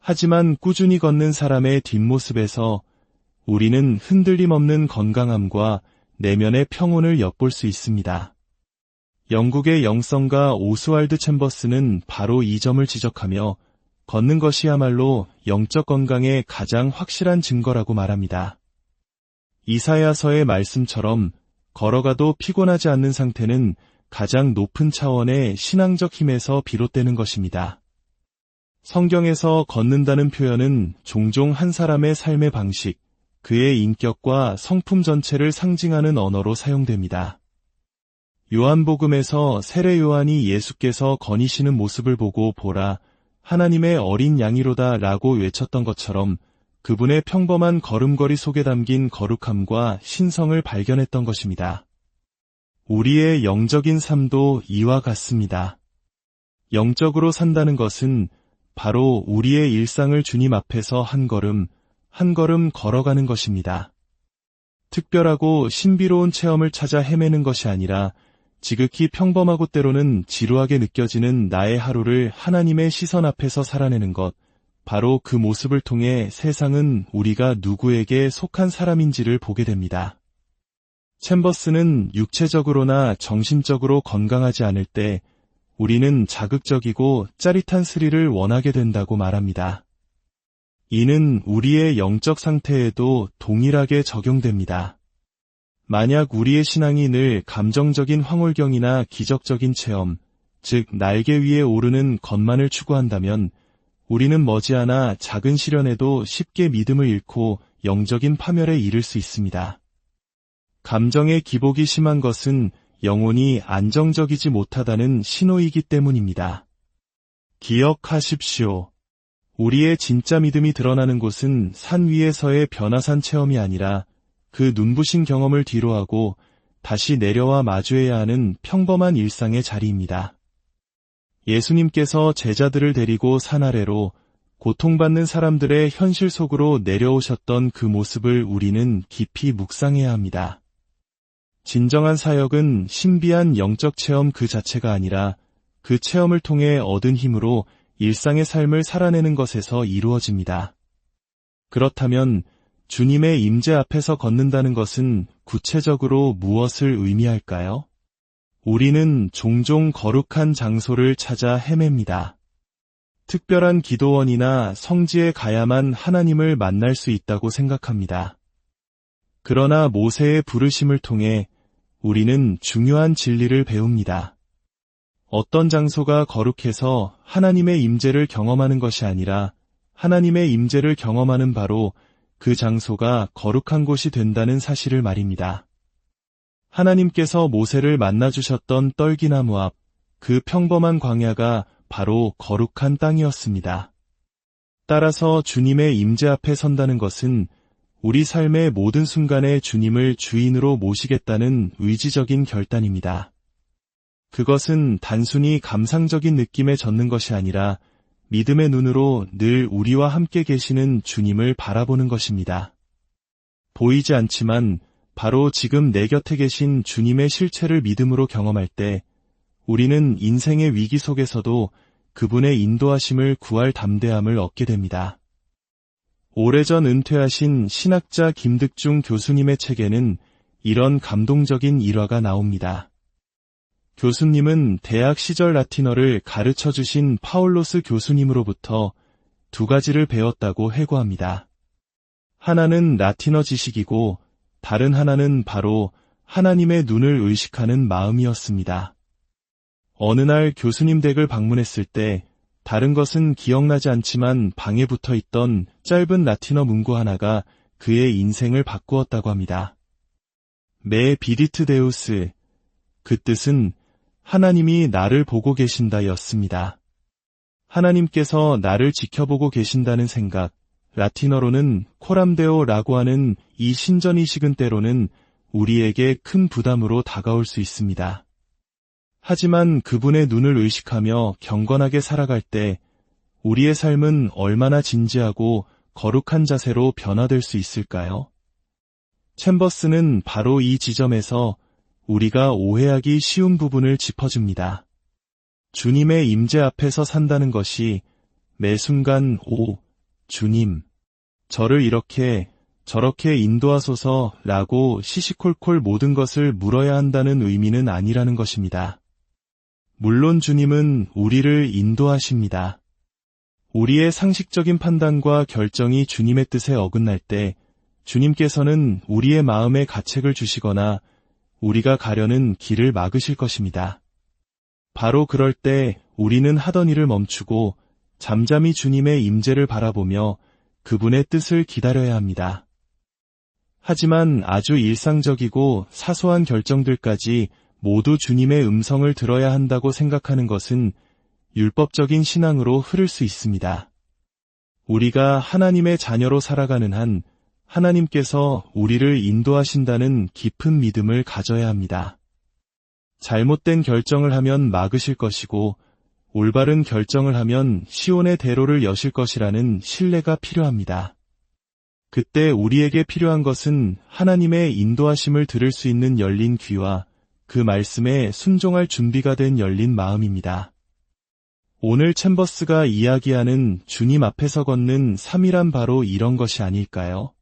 하지만 꾸준히 걷는 사람의 뒷모습에서 우리는 흔들림 없는 건강함과 내면의 평온을 엿볼 수 있습니다. 영국의 영성가 오스왈드 챔버스는 바로 이 점을 지적하며 걷는 것이야말로 영적 건강의 가장 확실한 증거라고 말합니다. 이사야서의 말씀처럼 걸어가도 피곤하지 않는 상태는 가장 높은 차원의 신앙적 힘에서 비롯되는 것입니다. 성경에서 걷는다는 표현은 종종 한 사람의 삶의 방식, 그의 인격과 성품 전체를 상징하는 언어로 사용됩니다. 요한복음에서 세례 요한이 예수께서 거니시는 모습을 보고 보라, 하나님의 어린 양이로다 라고 외쳤던 것처럼 그분의 평범한 걸음걸이 속에 담긴 거룩함과 신성을 발견했던 것입니다. 우리의 영적인 삶도 이와 같습니다. 영적으로 산다는 것은 바로 우리의 일상을 주님 앞에서 한 걸음 걸어가는 것입니다. 특별하고 신비로운 체험을 찾아 헤매는 것이 아니라 지극히 평범하고 때로는 지루하게 느껴지는 나의 하루를 하나님의 시선 앞에서 살아내는 것, 바로 그 모습을 통해 세상은 우리가 누구에게 속한 사람인지를 보게 됩니다. 챔버스는 육체적으로나 정신적으로 건강하지 않을 때 우리는 자극적이고 짜릿한 스릴을 원하게 된다고 말합니다. 이는 우리의 영적 상태에도 동일하게 적용됩니다. 만약 우리의 신앙이 늘 감정적인 황홀경이나 기적적인 체험, 즉 날개 위에 오르는 것만을 추구한다면 우리는 머지않아 작은 시련에도 쉽게 믿음을 잃고 영적인 파멸에 이를 수 있습니다. 감정의 기복이 심한 것은 영혼이 안정적이지 못하다는 신호이기 때문입니다. 기억하십시오. 우리의 진짜 믿음이 드러나는 곳은 산 위에서의 변화산 체험이 아니라 그 눈부신 경험을 뒤로하고 다시 내려와 마주해야 하는 평범한 일상의 자리입니다. 예수님께서 제자들을 데리고 산 아래로 고통받는 사람들의 현실 속으로 내려오셨던 그 모습을 우리는 깊이 묵상해야 합니다. 진정한 사역은 신비한 영적 체험 그 자체가 아니라 그 체험을 통해 얻은 힘으로 일상의 삶을 살아내는 것에서 이루어집니다. 그렇다면 주님의 임재 앞에서 걷는다는 것은 구체적으로 무엇을 의미할까요? 우리는 종종 거룩한 장소를 찾아 헤맵니다. 특별한 기도원이나 성지에 가야만 하나님을 만날 수 있다고 생각합니다. 그러나 모세의 부르심을 통해 우리는 중요한 진리를 배웁니다. 어떤 장소가 거룩해서 하나님의 임재를 경험하는 것이 아니라 하나님의 임재를 경험하는 바로 그 장소가 거룩한 곳이 된다는 사실을 말입니다. 하나님께서 모세를 만나주셨던 떨기나무 앞, 그 평범한 광야가 바로 거룩한 땅이었습니다. 따라서 주님의 임재 앞에 선다는 것은 우리 삶의 모든 순간에 주님을 주인으로 모시겠다는 의지적인 결단입니다. 그것은 단순히 감상적인 느낌에 젖는 것이 아니라 믿음의 눈으로 늘 우리와 함께 계시는 주님을 바라보는 것입니다. 보이지 않지만 바로 지금 내 곁에 계신 주님의 실체를 믿음으로 경험할 때 우리는 인생의 위기 속에서도 그분의 인도하심을 구할 담대함을 얻게 됩니다. 오래전 은퇴하신 신학자 김득중 교수님의 책에는 이런 감동적인 일화가 나옵니다. 교수님은 대학 시절 라틴어를 가르쳐 주신 파울로스 교수님으로부터 두 가지를 배웠다고 해고합니다. 하나는 라틴어 지식이고 다른 하나는 바로 하나님의 눈을 의식하는 마음이었습니다. 어느 날 교수님 댁을 방문했을 때 다른 것은 기억나지 않지만 방에 붙어 있던 짧은 라틴어 문구 하나가 그의 인생을 바꾸었다고 합니다. 메 비디트 데우스, 그 뜻은 하나님이 나를 보고 계신다였습니다. 하나님께서 나를 지켜보고 계신다는 생각, 라틴어로는 코람데오라고 하는 이 신전의식은 때로는 우리에게 큰 부담으로 다가올 수 있습니다. 하지만 그분의 눈을 의식하며 경건하게 살아갈 때 우리의 삶은 얼마나 진지하고 거룩한 자세로 변화될 수 있을까요? 챔버스는 바로 이 지점에서 우리가 오해하기 쉬운 부분을 짚어줍니다. 주님의 임재 앞에서 산다는 것이 매 순간 주님, 저를 이렇게 저렇게 인도하소서라고 시시콜콜 모든 것을 물어야 한다는 의미는 아니라는 것입니다. 물론 주님은 우리를 인도하십니다. 우리의 상식적인 판단과 결정이 주님의 뜻에 어긋날 때 주님께서는 우리의 마음에 가책을 주시거나 우리가 가려는 길을 막으실 것입니다. 바로 그럴 때 우리는 하던 일을 멈추고 잠잠히 주님의 임재를 바라보며 그분의 뜻을 기다려야 합니다. 하지만 아주 일상적이고 사소한 결정들까지 모두 주님의 음성을 들어야 한다고 생각하는 것은 율법적인 신앙으로 흐를 수 있습니다. 우리가 하나님의 자녀로 살아가는 한 하나님께서 우리를 인도하신다는 깊은 믿음을 가져야 합니다. 잘못된 결정을 하면 막으실 것이고 올바른 결정을 하면 시온의 대로를 여실 것이라는 신뢰가 필요합니다. 그때 우리에게 필요한 것은 하나님의 인도하심을 들을 수 있는 열린 귀와 그 말씀에 순종할 준비가 된 열린 마음입니다. 오늘 챔버스가 이야기하는 주님 앞에서 걷는 삶이란 바로 이런 것이 아닐까요?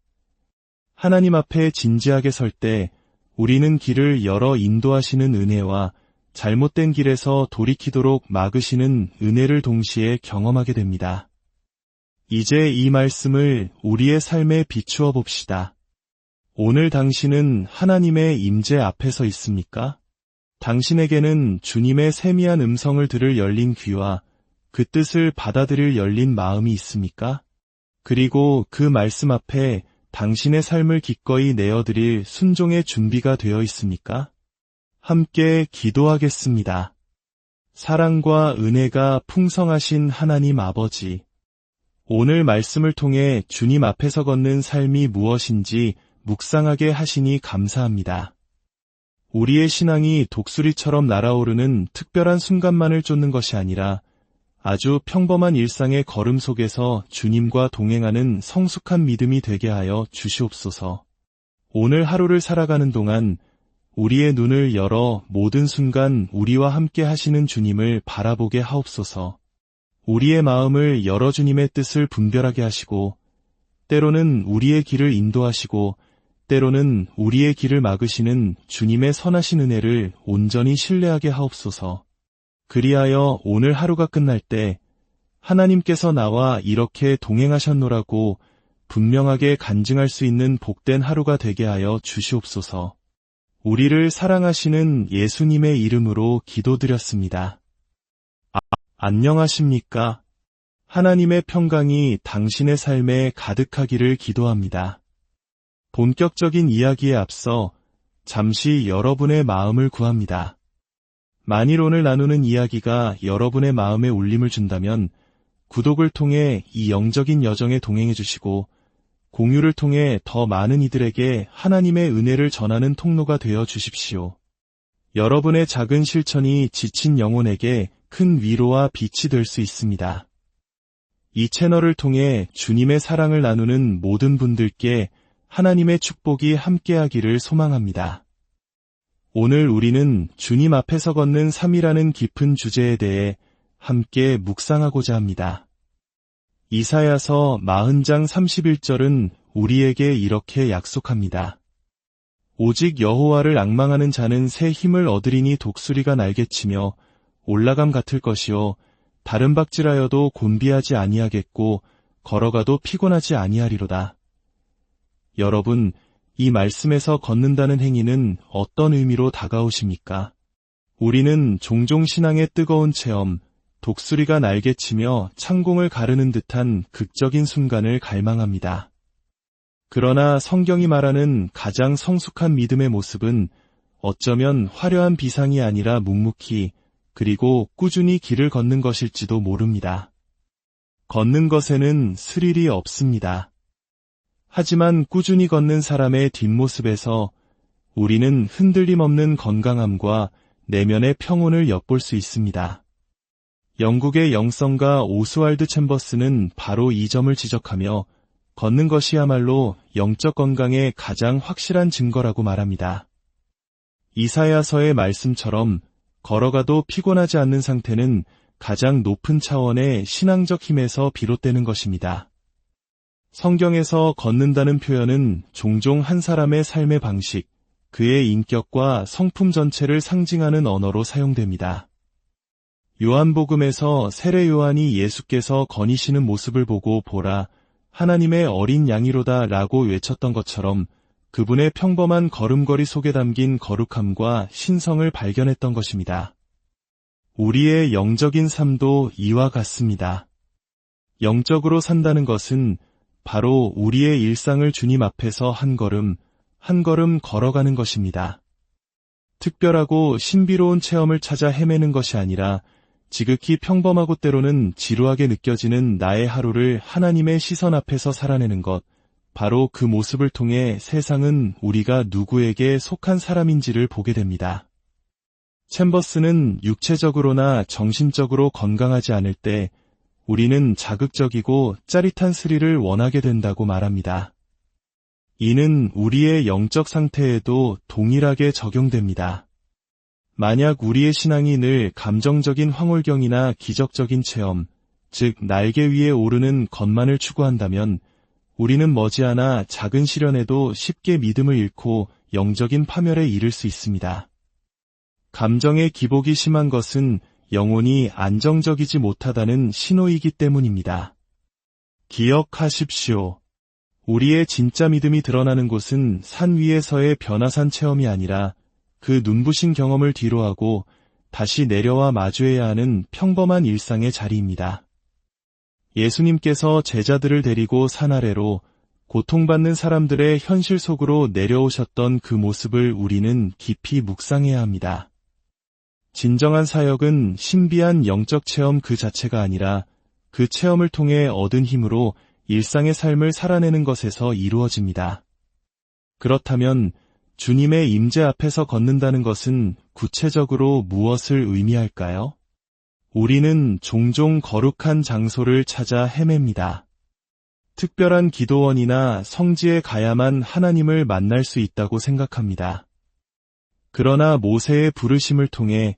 하나님 앞에 진지하게 설 때 우리는 길을 열어 인도하시는 은혜와 잘못된 길에서 돌이키도록 막으시는 은혜를 동시에 경험하게 됩니다. 이제 이 말씀을 우리의 삶에 비추어 봅시다. 오늘 당신은 하나님의 임재 앞에서 있습니까? 당신에게는 주님의 세미한 음성을 들을 열린 귀와 그 뜻을 받아들일 열린 마음이 있습니까? 그리고 그 말씀 앞에 당신의 삶을 기꺼이 내어드릴 순종의 준비가 되어 있습니까? 함께 기도하겠습니다. 사랑과 은혜가 풍성하신 하나님 아버지, 오늘 말씀을 통해 주님 앞에서 걷는 삶이 무엇인지 묵상하게 하시니 감사합니다. 우리의 신앙이 독수리처럼 날아오르는 특별한 순간만을 쫓는 것이 아니라 아주 평범한 일상의 걸음 속에서 주님과 동행하는 성숙한 믿음이 되게 하여 주시옵소서. 오늘 하루를 살아가는 동안 우리의 눈을 열어 모든 순간 우리와 함께 하시는 주님을 바라보게 하옵소서. 우리의 마음을 열어 주님의 뜻을 분별하게 하시고 때로는 우리의 길을 인도하시고 때로는 우리의 길을 막으시는 주님의 선하신 은혜를 온전히 신뢰하게 하옵소서. 그리하여 오늘 하루가 끝날 때 하나님께서 나와 이렇게 동행하셨노라고 분명하게 간증할 수 있는 복된 하루가 되게 하여 주시옵소서. 우리를 사랑하시는 예수님의 이름으로 기도드렸습니다. 안녕하십니까? 하나님의 평강이 당신의 삶에 가득하기를 기도합니다. 본격적인 이야기에 앞서 잠시 여러분의 마음을 구합니다. 만일 오늘 나누는 이야기가 여러분의 마음에 울림을 준다면 구독을 통해 이 영적인 여정에 동행해 주시고 공유를 통해 더 많은 이들에게 하나님의 은혜를 전하는 통로가 되어 주십시오. 여러분의 작은 실천이 지친 영혼에게 큰 위로와 빛이 될 수 있습니다. 이 채널을 통해 주님의 사랑을 나누는 모든 분들께 하나님의 축복이 함께하기를 소망합니다. 오늘 우리는 주님 앞에서 걷는 삶이라는 깊은 주제에 대해 함께 묵상하고자 합니다. 이사야서 40장 31절은 우리에게 이렇게 약속합니다. 오직 여호와를 앙망하는 자는 새 힘을 얻으리니 독수리가 날개치며 올라감 같을 것이요 다른 박질하여도 곤비하지 아니하겠고 걸어가도 피곤하지 아니하리로다. 여러분, 이 말씀에서 걷는다는 행위는 어떤 의미로 다가오십니까? 우리는 종종 신앙의 뜨거운 체험, 독수리가 날개치며 창공을 가르는 듯한 극적인 순간을 갈망합니다. 그러나 성경이 말하는 가장 성숙한 믿음의 모습은 어쩌면 화려한 비상이 아니라 묵묵히 그리고 꾸준히 길을 걷는 것일지도 모릅니다. 걷는 것에는 스릴이 없습니다. 하지만 꾸준히 걷는 사람의 뒷모습에서 우리는 흔들림 없는 건강함과 내면의 평온을 엿볼 수 있습니다. 영국의 영성가 오스왈드 챔버스는 바로 이 점을 지적하며 걷는 것이야말로 영적 건강의 가장 확실한 증거라고 말합니다. 이사야서의 말씀처럼 걸어가도 피곤하지 않는 상태는 가장 높은 차원의 신앙적 힘에서 비롯되는 것입니다. 성경에서 걷는다는 표현은 종종 한 사람의 삶의 방식, 그의 인격과 성품 전체를 상징하는 언어로 사용됩니다. 요한복음에서 세례 요한이 예수께서 거니시는 모습을 보고 보라, 하나님의 어린 양이로다 라고 외쳤던 것처럼 그분의 평범한 걸음걸이 속에 담긴 거룩함과 신성을 발견했던 것입니다. 우리의 영적인 삶도 이와 같습니다. 영적으로 산다는 것은 바로 우리의 일상을 주님 앞에서 한 걸음 걸어가는 것입니다. 특별하고 신비로운 체험을 찾아 헤매는 것이 아니라 지극히 평범하고 때로는 지루하게 느껴지는 나의 하루를 하나님의 시선 앞에서 살아내는 것, 바로 그 모습을 통해 세상은 우리가 누구에게 속한 사람인지를 보게 됩니다. 챔버스는 육체적으로나 정신적으로 건강하지 않을 때 우리는 자극적이고 짜릿한 스릴을 원하게 된다고 말합니다. 이는 우리의 영적 상태에도 동일하게 적용됩니다. 만약 우리의 신앙이 늘 감정적인 황홀경이나 기적적인 체험, 즉 날개 위에 오르는 것만을 추구한다면 우리는 머지않아 작은 시련에도 쉽게 믿음을 잃고 영적인 파멸에 이를 수 있습니다. 감정의 기복이 심한 것은 영혼이 안정적이지 못하다는 신호이기 때문입니다. 기억하십시오. 우리의 진짜 믿음이 드러나는 곳은 산 위에서의 변화산 체험이 아니라 그 눈부신 경험을 뒤로하고 다시 내려와 마주해야 하는 평범한 일상의 자리입니다. 예수님께서 제자들을 데리고 산 아래로 고통받는 사람들의 현실 속으로 내려오셨던 그 모습을 우리는 깊이 묵상해야 합니다. 진정한 사역은 신비한 영적 체험 그 자체가 아니라 그 체험을 통해 얻은 힘으로 일상의 삶을 살아내는 것에서 이루어집니다. 그렇다면 주님의 임재 앞에서 걷는다는 것은 구체적으로 무엇을 의미할까요? 우리는 종종 거룩한 장소를 찾아 헤맵니다. 특별한 기도원이나 성지에 가야만 하나님을 만날 수 있다고 생각합니다. 그러나 모세의 부르심을 통해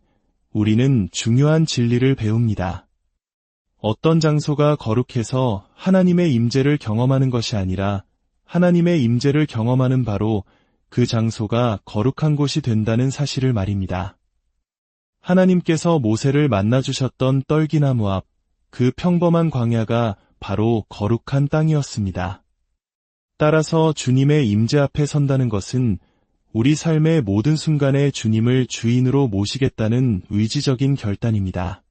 우리는 중요한 진리를 배웁니다. 어떤 장소가 거룩해서 하나님의 임재를 경험하는 것이 아니라 하나님의 임재를 경험하는 바로 그 장소가 거룩한 곳이 된다는 사실을 말입니다. 하나님께서 모세를 만나주셨던 떨기나무 앞, 그 평범한 광야가 바로 거룩한 땅이었습니다. 따라서 주님의 임재 앞에 선다는 것은 우리 삶의 모든 순간에 주님을 주인으로 모시겠다는 의지적인 결단입니다.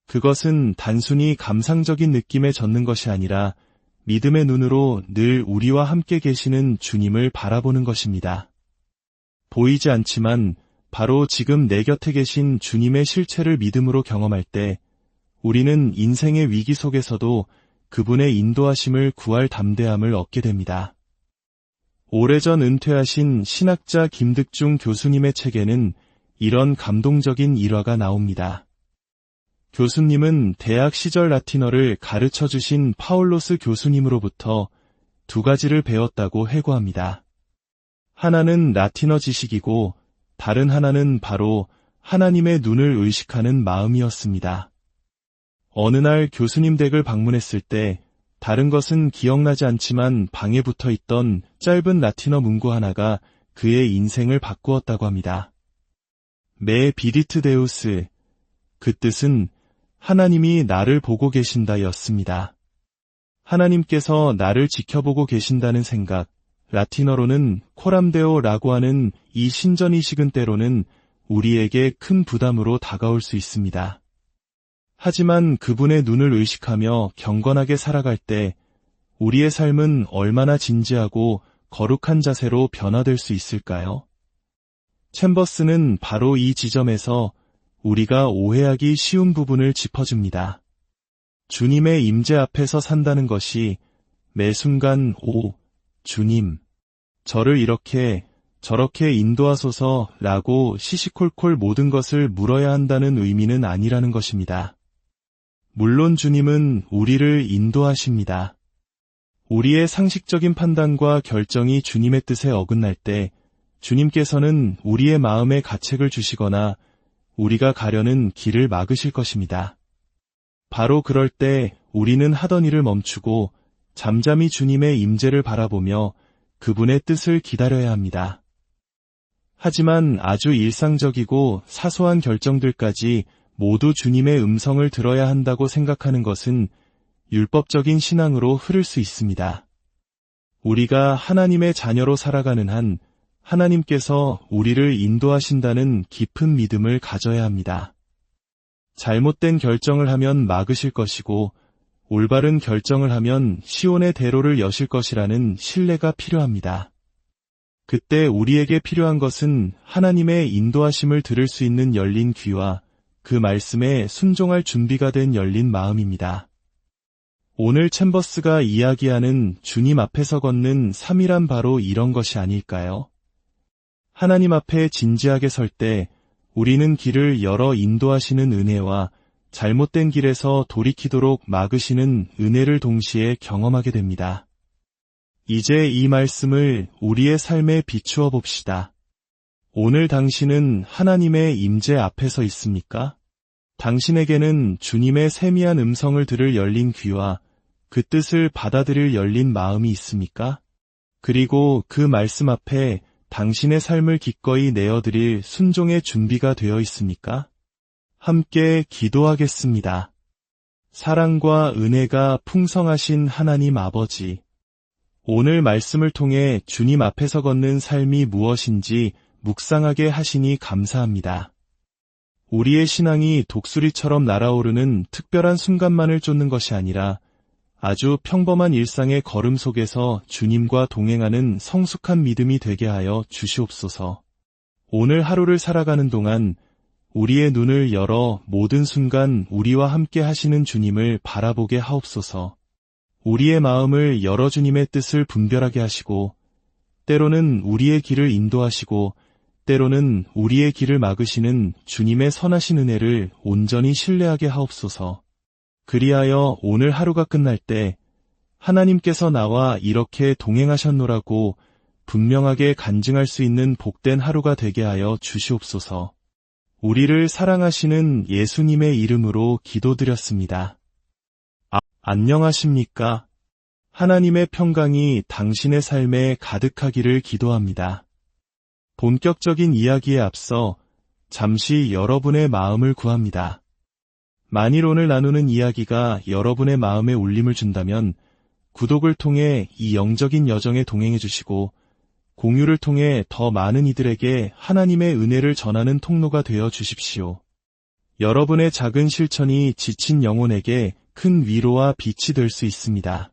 그것은 단순히 감상적인 느낌에 젖는 것이 아니라 믿음의 눈으로 늘 우리와 함께 계시는 주님을 바라보는 것입니다. 보이지 않지만 바로 지금 내 곁에 계신 주님의 실체를 믿음으로 경험할 때 우리는 인생의 위기 속에서도 그분의 인도하심을 구할 담대함을 얻게 됩니다. 오래전 은퇴하신 신학자 김득중 교수님의 책에는 이런 감동적인 일화가 나옵니다. 교수님은 대학 시절 라틴어를 가르쳐 주신 파울로스 교수님으로부터 2가지를 배웠다고 회고합니다. 하나는 라틴어 지식이고 다른 하나는 바로 하나님의 눈을 의식하는 마음이었습니다. 어느 날 교수님 댁을 방문했을 때 다른 것은 기억나지 않지만 방에 붙어 있던 짧은 라틴어 문구 하나가 그의 인생을 바꾸었다고 합니다. 메 비디트 데우스, 그 뜻은 하나님이 나를 보고 계신다 였습니다. 하나님께서 나를 지켜보고 계신다는 생각, 라틴어로는 코람데오라고 하는 이 신전의식은 때로는 우리에게 큰 부담으로 다가올 수 있습니다. 하지만 그분의 눈을 의식하며 경건하게 살아갈 때 우리의 삶은 얼마나 진지하고 거룩한 자세로 변화될 수 있을까요? 챔버스는 바로 이 지점에서 우리가 오해하기 쉬운 부분을 짚어줍니다. 주님의 임재 앞에서 산다는 것이 매 순간 주님, 저를 이렇게 저렇게 인도하소서라고 시시콜콜 모든 것을 물어야 한다는 의미는 아니라는 것입니다. 물론 주님은 우리를 인도하십니다. 우리의 상식적인 판단과 결정이 주님의 뜻에 어긋날 때 주님께서는 우리의 마음에 가책을 주시거나 우리가 가려는 길을 막으실 것입니다. 바로 그럴 때 우리는 하던 일을 멈추고 잠잠히 주님의 임재를 바라보며 그분의 뜻을 기다려야 합니다. 하지만 아주 일상적이고 사소한 결정들까지 모두 주님의 음성을 들어야 한다고 생각하는 것은 율법적인 신앙으로 흐를 수 있습니다. 우리가 하나님의 자녀로 살아가는 한 하나님께서 우리를 인도하신다는 깊은 믿음을 가져야 합니다. 잘못된 결정을 하면 막으실 것이고 올바른 결정을 하면 시온의 대로를 여실 것이라는 신뢰가 필요합니다. 그때 우리에게 필요한 것은 하나님의 인도하심을 들을 수 있는 열린 귀와 그 말씀에 순종할 준비가 된 열린 마음입니다. 오늘 챔버스가 이야기하는 주님 앞에서 걷는 삶이란 바로 이런 것이 아닐까요? 하나님 앞에 진지하게 설 때 우리는 길을 열어 인도하시는 은혜와 잘못된 길에서 돌이키도록 막으시는 은혜를 동시에 경험하게 됩니다. 이제 이 말씀을 우리의 삶에 비추어 봅시다. 오늘 당신은 하나님의 임재 앞에서 있습니까? 당신에게는 주님의 세미한 음성을 들을 열린 귀와 그 뜻을 받아들일 열린 마음이 있습니까? 그리고 그 말씀 앞에 당신의 삶을 기꺼이 내어드릴 순종의 준비가 되어 있습니까? 함께 기도하겠습니다. 사랑과 은혜가 풍성하신 하나님 아버지, 오늘 말씀을 통해 주님 앞에서 걷는 삶이 무엇인지 묵상하게 하시니 감사합니다. 우리의 신앙이 독수리처럼 날아오르는 특별한 순간만을 쫓는 것이 아니라 아주 평범한 일상의 걸음 속에서 주님과 동행하는 성숙한 믿음이 되게 하여 주시옵소서. 오늘 하루를 살아가는 동안 우리의 눈을 열어 모든 순간 우리와 함께 하시는 주님을 바라보게 하옵소서. 우리의 마음을 열어 주님의 뜻을 분별하게 하시고 때로는 우리의 길을 인도하시고 때로는 우리의 길을 막으시는 주님의 선하신 은혜를 온전히 신뢰하게 하옵소서. 그리하여 오늘 하루가 끝날 때 하나님께서 나와 이렇게 동행하셨노라고 분명하게 간증할 수 있는 복된 하루가 되게 하여 주시옵소서. 우리를 사랑하시는 예수님의 이름으로 기도드렸습니다. 안녕하십니까? 하나님의 평강이 당신의 삶에 가득하기를 기도합니다. 본격적인 이야기에 앞서 잠시 여러분의 마음을 구합니다. 만일 오늘 나누는 이야기가 여러분의 마음에 울림을 준다면 구독을 통해 이 영적인 여정에 동행해 주시고 공유를 통해 더 많은 이들에게 하나님의 은혜를 전하는 통로가 되어 주십시오. 여러분의 작은 실천이 지친 영혼에게 큰 위로와 빛이 될 수 있습니다.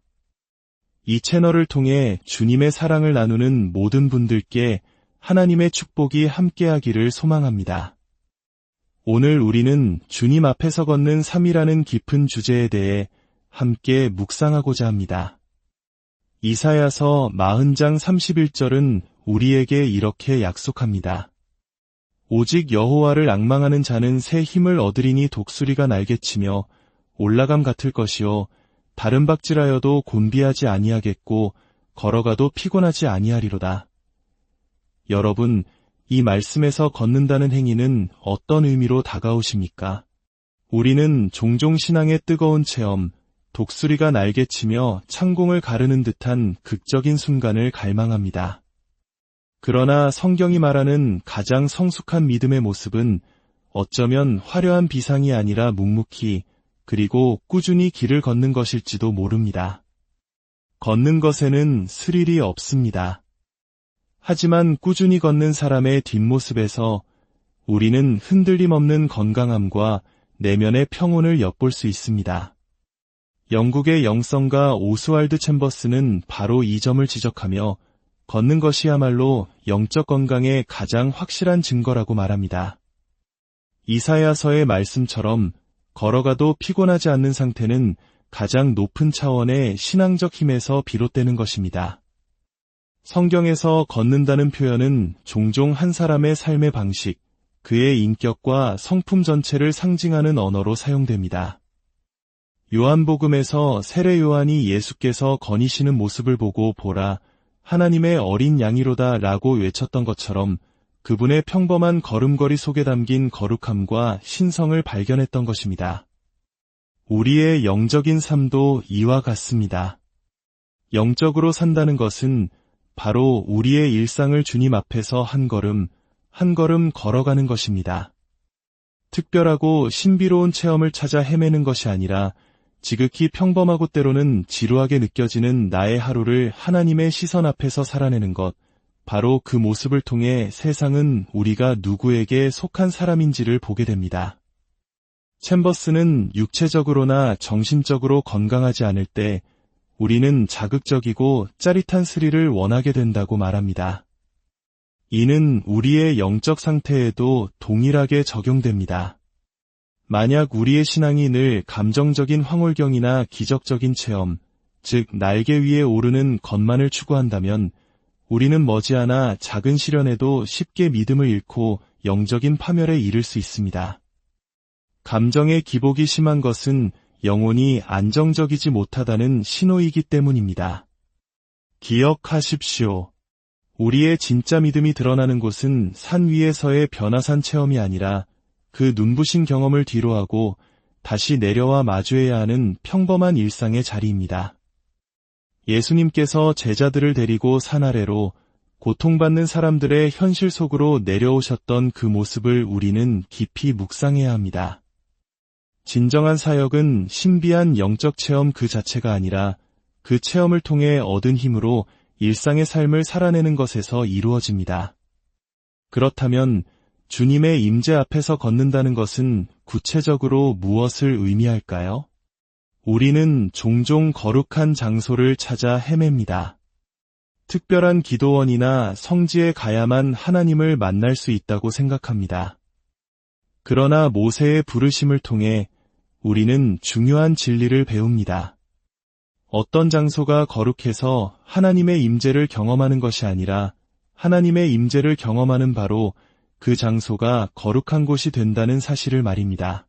이 채널을 통해 주님의 사랑을 나누는 모든 분들께 하나님의 축복이 함께하기를 소망합니다. 오늘 우리는 주님 앞에서 걷는 삶이라는 깊은 주제에 대해 함께 묵상하고자 합니다. 이사야서 40장 31절은 우리에게 이렇게 약속합니다. 오직 여호와를 앙망하는 자는 새 힘을 얻으리니 독수리가 날개치며 올라감 같을 것이요 다른 박질하여도 곤비하지 아니하겠고 걸어가도 피곤하지 아니하리로다. 여러분, 이 말씀에서 걷는다는 행위는 어떤 의미로 다가오십니까? 우리는 종종 신앙의 뜨거운 체험, 독수리가 날개치며 창공을 가르는 듯한 극적인 순간을 갈망합니다. 그러나 성경이 말하는 가장 성숙한 믿음의 모습은 어쩌면 화려한 비상이 아니라 묵묵히 그리고 꾸준히 길을 걷는 것일지도 모릅니다. 걷는 것에는 스릴이 없습니다. 하지만 꾸준히 걷는 사람의 뒷모습에서 우리는 흔들림 없는 건강함과 내면의 평온을 엿볼 수 있습니다. 영국의 영성가 오스왈드 챔버스는 바로 이 점을 지적하며 걷는 것이야말로 영적 건강의 가장 확실한 증거라고 말합니다. 이사야서의 말씀처럼 걸어가도 피곤하지 않는 상태는 가장 높은 차원의 신앙적 힘에서 비롯되는 것입니다. 성경에서 걷는다는 표현은 종종 한 사람의 삶의 방식, 그의 인격과 성품 전체를 상징하는 언어로 사용됩니다. 요한복음에서 세례 요한이 예수께서 거니시는 모습을 보고 보라, 하나님의 어린 양이로다 라고 외쳤던 것처럼 그분의 평범한 걸음걸이 속에 담긴 거룩함과 신성을 발견했던 것입니다. 우리의 영적인 삶도 이와 같습니다. 영적으로 산다는 것은 바로 우리의 일상을 주님 앞에서 한 걸음, 한 걸음 걸어가는 것입니다. 특별하고 신비로운 체험을 찾아 헤매는 것이 아니라 지극히 평범하고 때로는 지루하게 느껴지는 나의 하루를 하나님의 시선 앞에서 살아내는 것, 바로 그 모습을 통해 세상은 우리가 누구에게 속한 사람인지를 보게 됩니다. 챔버스는 육체적으로나 정신적으로 건강하지 않을 때 우리는 자극적이고 짜릿한 스릴을 원하게 된다고 말합니다. 이는 우리의 영적 상태에도 동일하게 적용됩니다. 만약 우리의 신앙이 늘 감정적인 황홀경이나 기적적인 체험, 즉 날개 위에 오르는 것만을 추구한다면 우리는 머지않아 작은 시련에도 쉽게 믿음을 잃고 영적인 파멸에 이를 수 있습니다. 감정의 기복이 심한 것은 영혼이 안정적이지 못하다는 신호이기 때문입니다. 기억하십시오. 우리의 진짜 믿음이 드러나는 곳은 산 위에서의 변화산 체험이 아니라 그 눈부신 경험을 뒤로하고 다시 내려와 마주해야 하는 평범한 일상의 자리입니다. 예수님께서 제자들을 데리고 산 아래로 고통받는 사람들의 현실 속으로 내려오셨던 그 모습을 우리는 깊이 묵상해야 합니다. 진정한 사역은 신비한 영적 체험 그 자체가 아니라 그 체험을 통해 얻은 힘으로 일상의 삶을 살아내는 것에서 이루어집니다. 그렇다면 주님의 임재 앞에서 걷는다는 것은 구체적으로 무엇을 의미할까요? 우리는 종종 거룩한 장소를 찾아 헤맵니다. 특별한 기도원이나 성지에 가야만 하나님을 만날 수 있다고 생각합니다. 그러나 모세의 부르심을 통해 우리는 중요한 진리를 배웁니다. 어떤 장소가 거룩해서 하나님의 임재를 경험하는 것이 아니라 하나님의 임재를 경험하는 바로 그 장소가 거룩한 곳이 된다는 사실을 말입니다.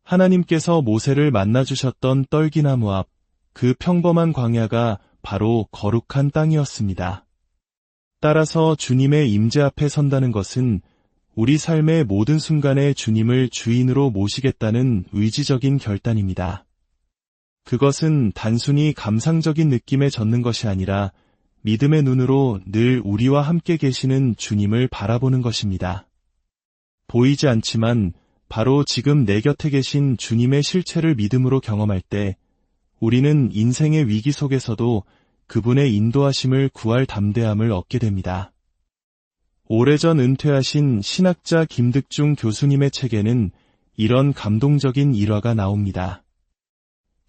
하나님께서 모세를 만나주셨던 떨기나무 앞, 그 평범한 광야가 바로 거룩한 땅이었습니다. 따라서 주님의 임재 앞에 선다는 것은 우리 삶의 모든 순간에 주님을 주인으로 모시겠다는 의지적인 결단입니다. 그것은 단순히 감상적인 느낌에 젖는 것이 아니라 믿음의 눈으로 늘 우리와 함께 계시는 주님을 바라보는 것입니다. 보이지 않지만 바로 지금 내 곁에 계신 주님의 실체를 믿음으로 경험할 때 우리는 인생의 위기 속에서도 그분의 인도하심을 구할 담대함을 얻게 됩니다. 오래전 은퇴하신 신학자 김득중 교수님의 책에는 이런 감동적인 일화가 나옵니다.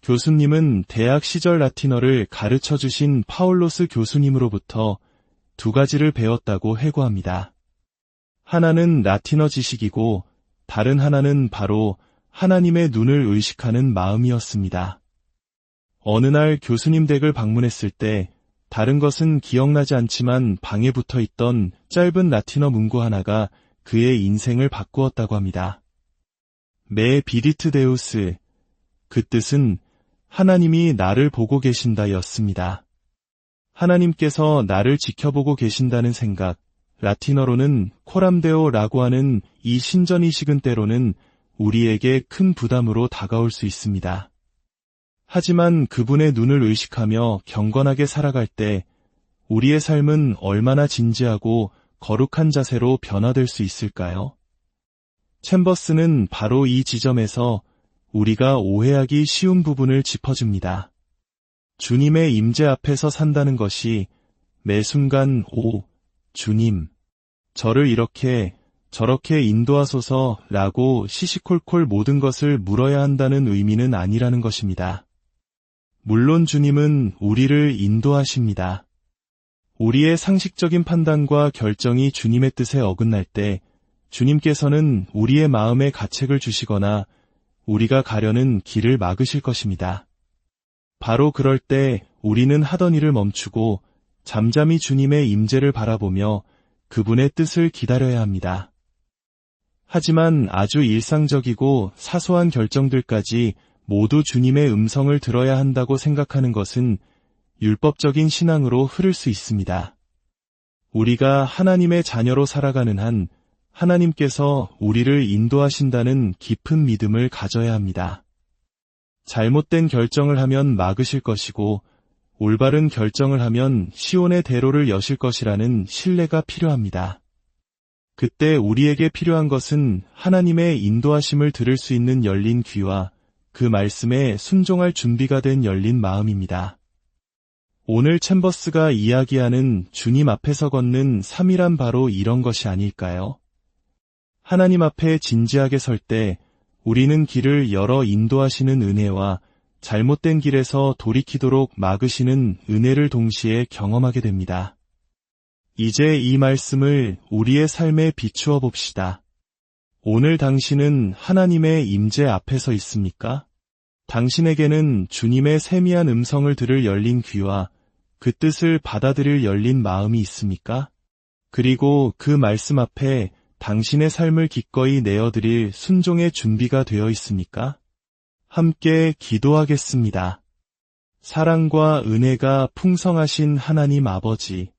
교수님은 대학 시절 라틴어를 가르쳐 주신 파울로스 교수님으로부터 두 가지를 배웠다고 회고합니다. 하나는 라틴어 지식이고 다른 하나는 바로 하나님의 눈을 의식하는 마음이었습니다. 어느 날 교수님 댁을 방문했을 때 다른 것은 기억나지 않지만 방에 붙어 있던 짧은 라틴어 문구 하나가 그의 인생을 바꾸었다고 합니다. 메 비디트 데우스, 그 뜻은 하나님이 나를 보고 계신다였습니다. 하나님께서 나를 지켜보고 계신다는 생각, 라틴어로는 코람데오라고 하는 이 신전의식은 때로는 우리에게 큰 부담으로 다가올 수 있습니다. 하지만 그분의 눈을 의식하며 경건하게 살아갈 때 우리의 삶은 얼마나 진지하고 거룩한 자세로 변화될 수 있을까요? 챔버스는 바로 이 지점에서 우리가 오해하기 쉬운 부분을 짚어줍니다. 주님의 임재 앞에서 산다는 것이 매 순간 주님, 저를 이렇게 저렇게 인도하소서라고 시시콜콜 모든 것을 물어야 한다는 의미는 아니라는 것입니다. 물론 주님은 우리를 인도하십니다. 우리의 상식적인 판단과 결정이 주님의 뜻에 어긋날 때 주님께서는 우리의 마음에 가책을 주시거나 우리가 가려는 길을 막으실 것입니다. 바로 그럴 때 우리는 하던 일을 멈추고 잠잠히 주님의 임재를 바라보며 그분의 뜻을 기다려야 합니다. 하지만 아주 일상적이고 사소한 결정들까지 모두 주님의 음성을 들어야 한다고 생각하는 것은 율법적인 신앙으로 흐를 수 있습니다. 우리가 하나님의 자녀로 살아가는 한 하나님께서 우리를 인도하신다는 깊은 믿음을 가져야 합니다. 잘못된 결정을 하면 막으실 것이고 올바른 결정을 하면 시온의 대로를 여실 것이라는 신뢰가 필요합니다. 그때 우리에게 필요한 것은 하나님의 인도하심을 들을 수 있는 열린 귀와 그 말씀에 순종할 준비가 된 열린 마음입니다. 오늘 챔버스가 이야기하는 주님 앞에서 걷는 삶이란 바로 이런 것이 아닐까요? 하나님 앞에 진지하게 설 때 우리는 길을 열어 인도하시는 은혜와 잘못된 길에서 돌이키도록 막으시는 은혜를 동시에 경험하게 됩니다. 이제 이 말씀을 우리의 삶에 비추어 봅시다. 오늘 당신은 하나님의 임재 앞에 서 있습니까? 당신에게는 주님의 세미한 음성을 들을 열린 귀와 그 뜻을 받아들일 열린 마음이 있습니까? 그리고 그 말씀 앞에 당신의 삶을 기꺼이 내어드릴 순종의 준비가 되어 있습니까? 함께 기도하겠습니다. 사랑과 은혜가 풍성하신 하나님 아버지,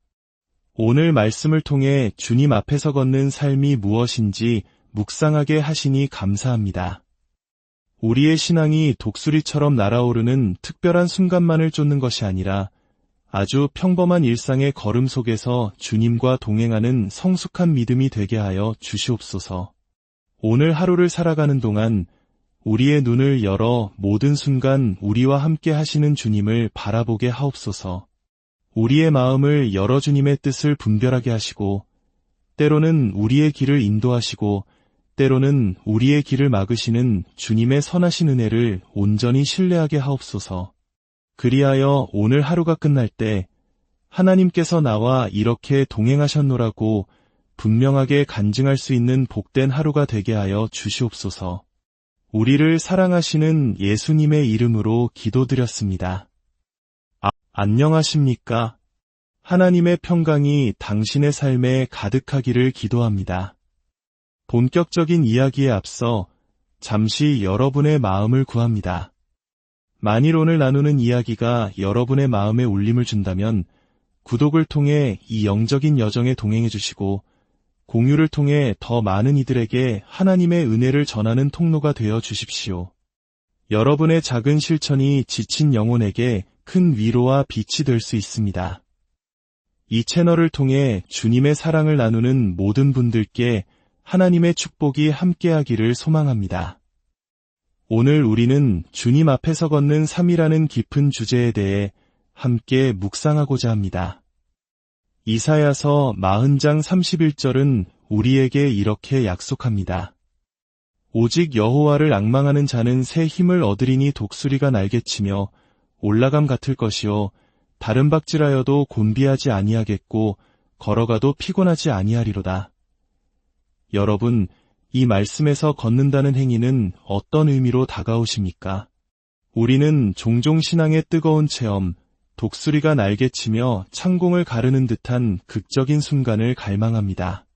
오늘 말씀을 통해 주님 앞에서 걷는 삶이 무엇인지 묵상하게 하시니 감사합니다. 우리의 신앙이 독수리처럼 날아오르는 특별한 순간만을 쫓는 것이 아니라 아주 평범한 일상의 걸음 속에서 주님과 동행하는 성숙한 믿음이 되게 하여 주시옵소서. 오늘 하루를 살아가는 동안 우리의 눈을 열어 모든 순간 우리와 함께 하시는 주님을 바라보게 하옵소서. 우리의 마음을 열어 주님의 뜻을 분별하게 하시고 때로는 우리의 길을 인도하시고 때로는 우리의 길을 막으시는 주님의 선하신 은혜를 온전히 신뢰하게 하옵소서. 그리하여 오늘 하루가 끝날 때 하나님께서 나와 이렇게 동행하셨노라고 분명하게 간증할 수 있는 복된 하루가 되게 하여 주시옵소서. 우리를 사랑하시는 예수님의 이름으로 기도드렸습니다. 안녕하십니까? 하나님의 평강이 당신의 삶에 가득하기를 기도합니다. 본격적인 이야기에 앞서 잠시 여러분의 마음을 구합니다. 만일 오늘 나누는 이야기가 여러분의 마음에 울림을 준다면 구독을 통해 이 영적인 여정에 동행해 주시고 공유를 통해 더 많은 이들에게 하나님의 은혜를 전하는 통로가 되어 주십시오. 여러분의 작은 실천이 지친 영혼에게 큰 위로와 빛이 될 수 있습니다. 이 채널을 통해 주님의 사랑을 나누는 모든 분들께 하나님의 축복이 함께하기를 소망합니다. 오늘 우리는 주님 앞에서 걷는 삶이라는 깊은 주제에 대해 함께 묵상하고자 합니다. 이사야서 40장 31절은 우리에게 이렇게 약속합니다. 오직 여호와를 앙망하는 자는 새 힘을 얻으리니 독수리가 날개치며 올라감 같을 것이요 다른 박질하여도 곤비하지 아니하겠고 걸어가도 피곤하지 아니하리로다. 여러분, 이 말씀에서 걷는다는 행위는 어떤 의미로 다가오십니까? 우리는 종종 신앙의 뜨거운 체험, 독수리가 날개치며 창공을 가르는 듯한 극적인 순간을 갈망합니다.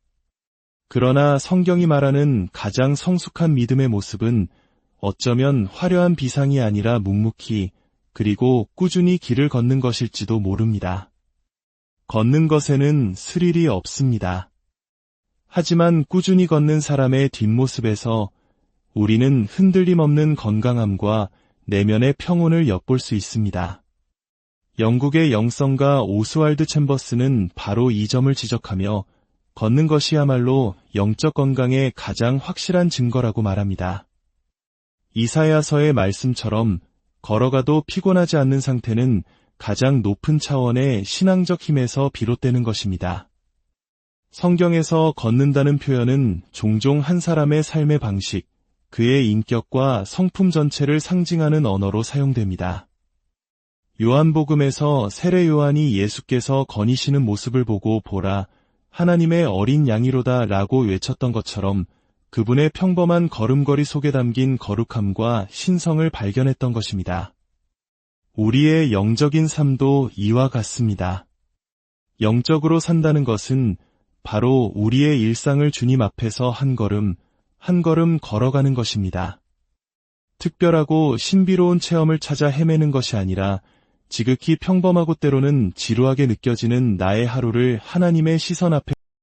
그러나 성경이 말하는 가장 성숙한 믿음의 모습은 어쩌면 화려한 비상이 아니라 묵묵히 그리고 꾸준히 길을 걷는 것일지도 모릅니다. 걷는 것에는 스릴이 없습니다. 하지만 꾸준히 걷는 사람의 뒷모습에서 우리는 흔들림 없는 건강함과 내면의 평온을 엿볼 수 있습니다. 영국의 영성가 오스왈드 챔버스는 바로 이 점을 지적하며 걷는 것이야말로 영적 건강의 가장 확실한 증거라고 말합니다. 이사야서의 말씀처럼 걸어가도 피곤하지 않는 상태는 가장 높은 차원의 신앙적 힘에서 비롯되는 것입니다. 성경에서 걷는다는 표현은 종종 한 사람의 삶의 방식, 그의 인격과 성품 전체를 상징하는 언어로 사용됩니다. 요한복음에서 세례 요한이 예수께서 거니시는 모습을 보고 보라, 하나님의 어린 양이로다 라고 외쳤던 것처럼 그분의 평범한 걸음걸이 속에 담긴 거룩함과 신성을 발견했던 것입니다. 우리의 영적인 삶도 이와 같습니다. 영적으로 산다는 것은 바로 우리의 일상을 주님 앞에서 한 걸음, 한 걸음 걸어가는 것입니다. 특별하고 신비로운 체험을 찾아 헤매는 것이 아니라 지극히 평범하고 때로는 지루하게 느껴지는 나의 하루를 하나님의 시선 앞에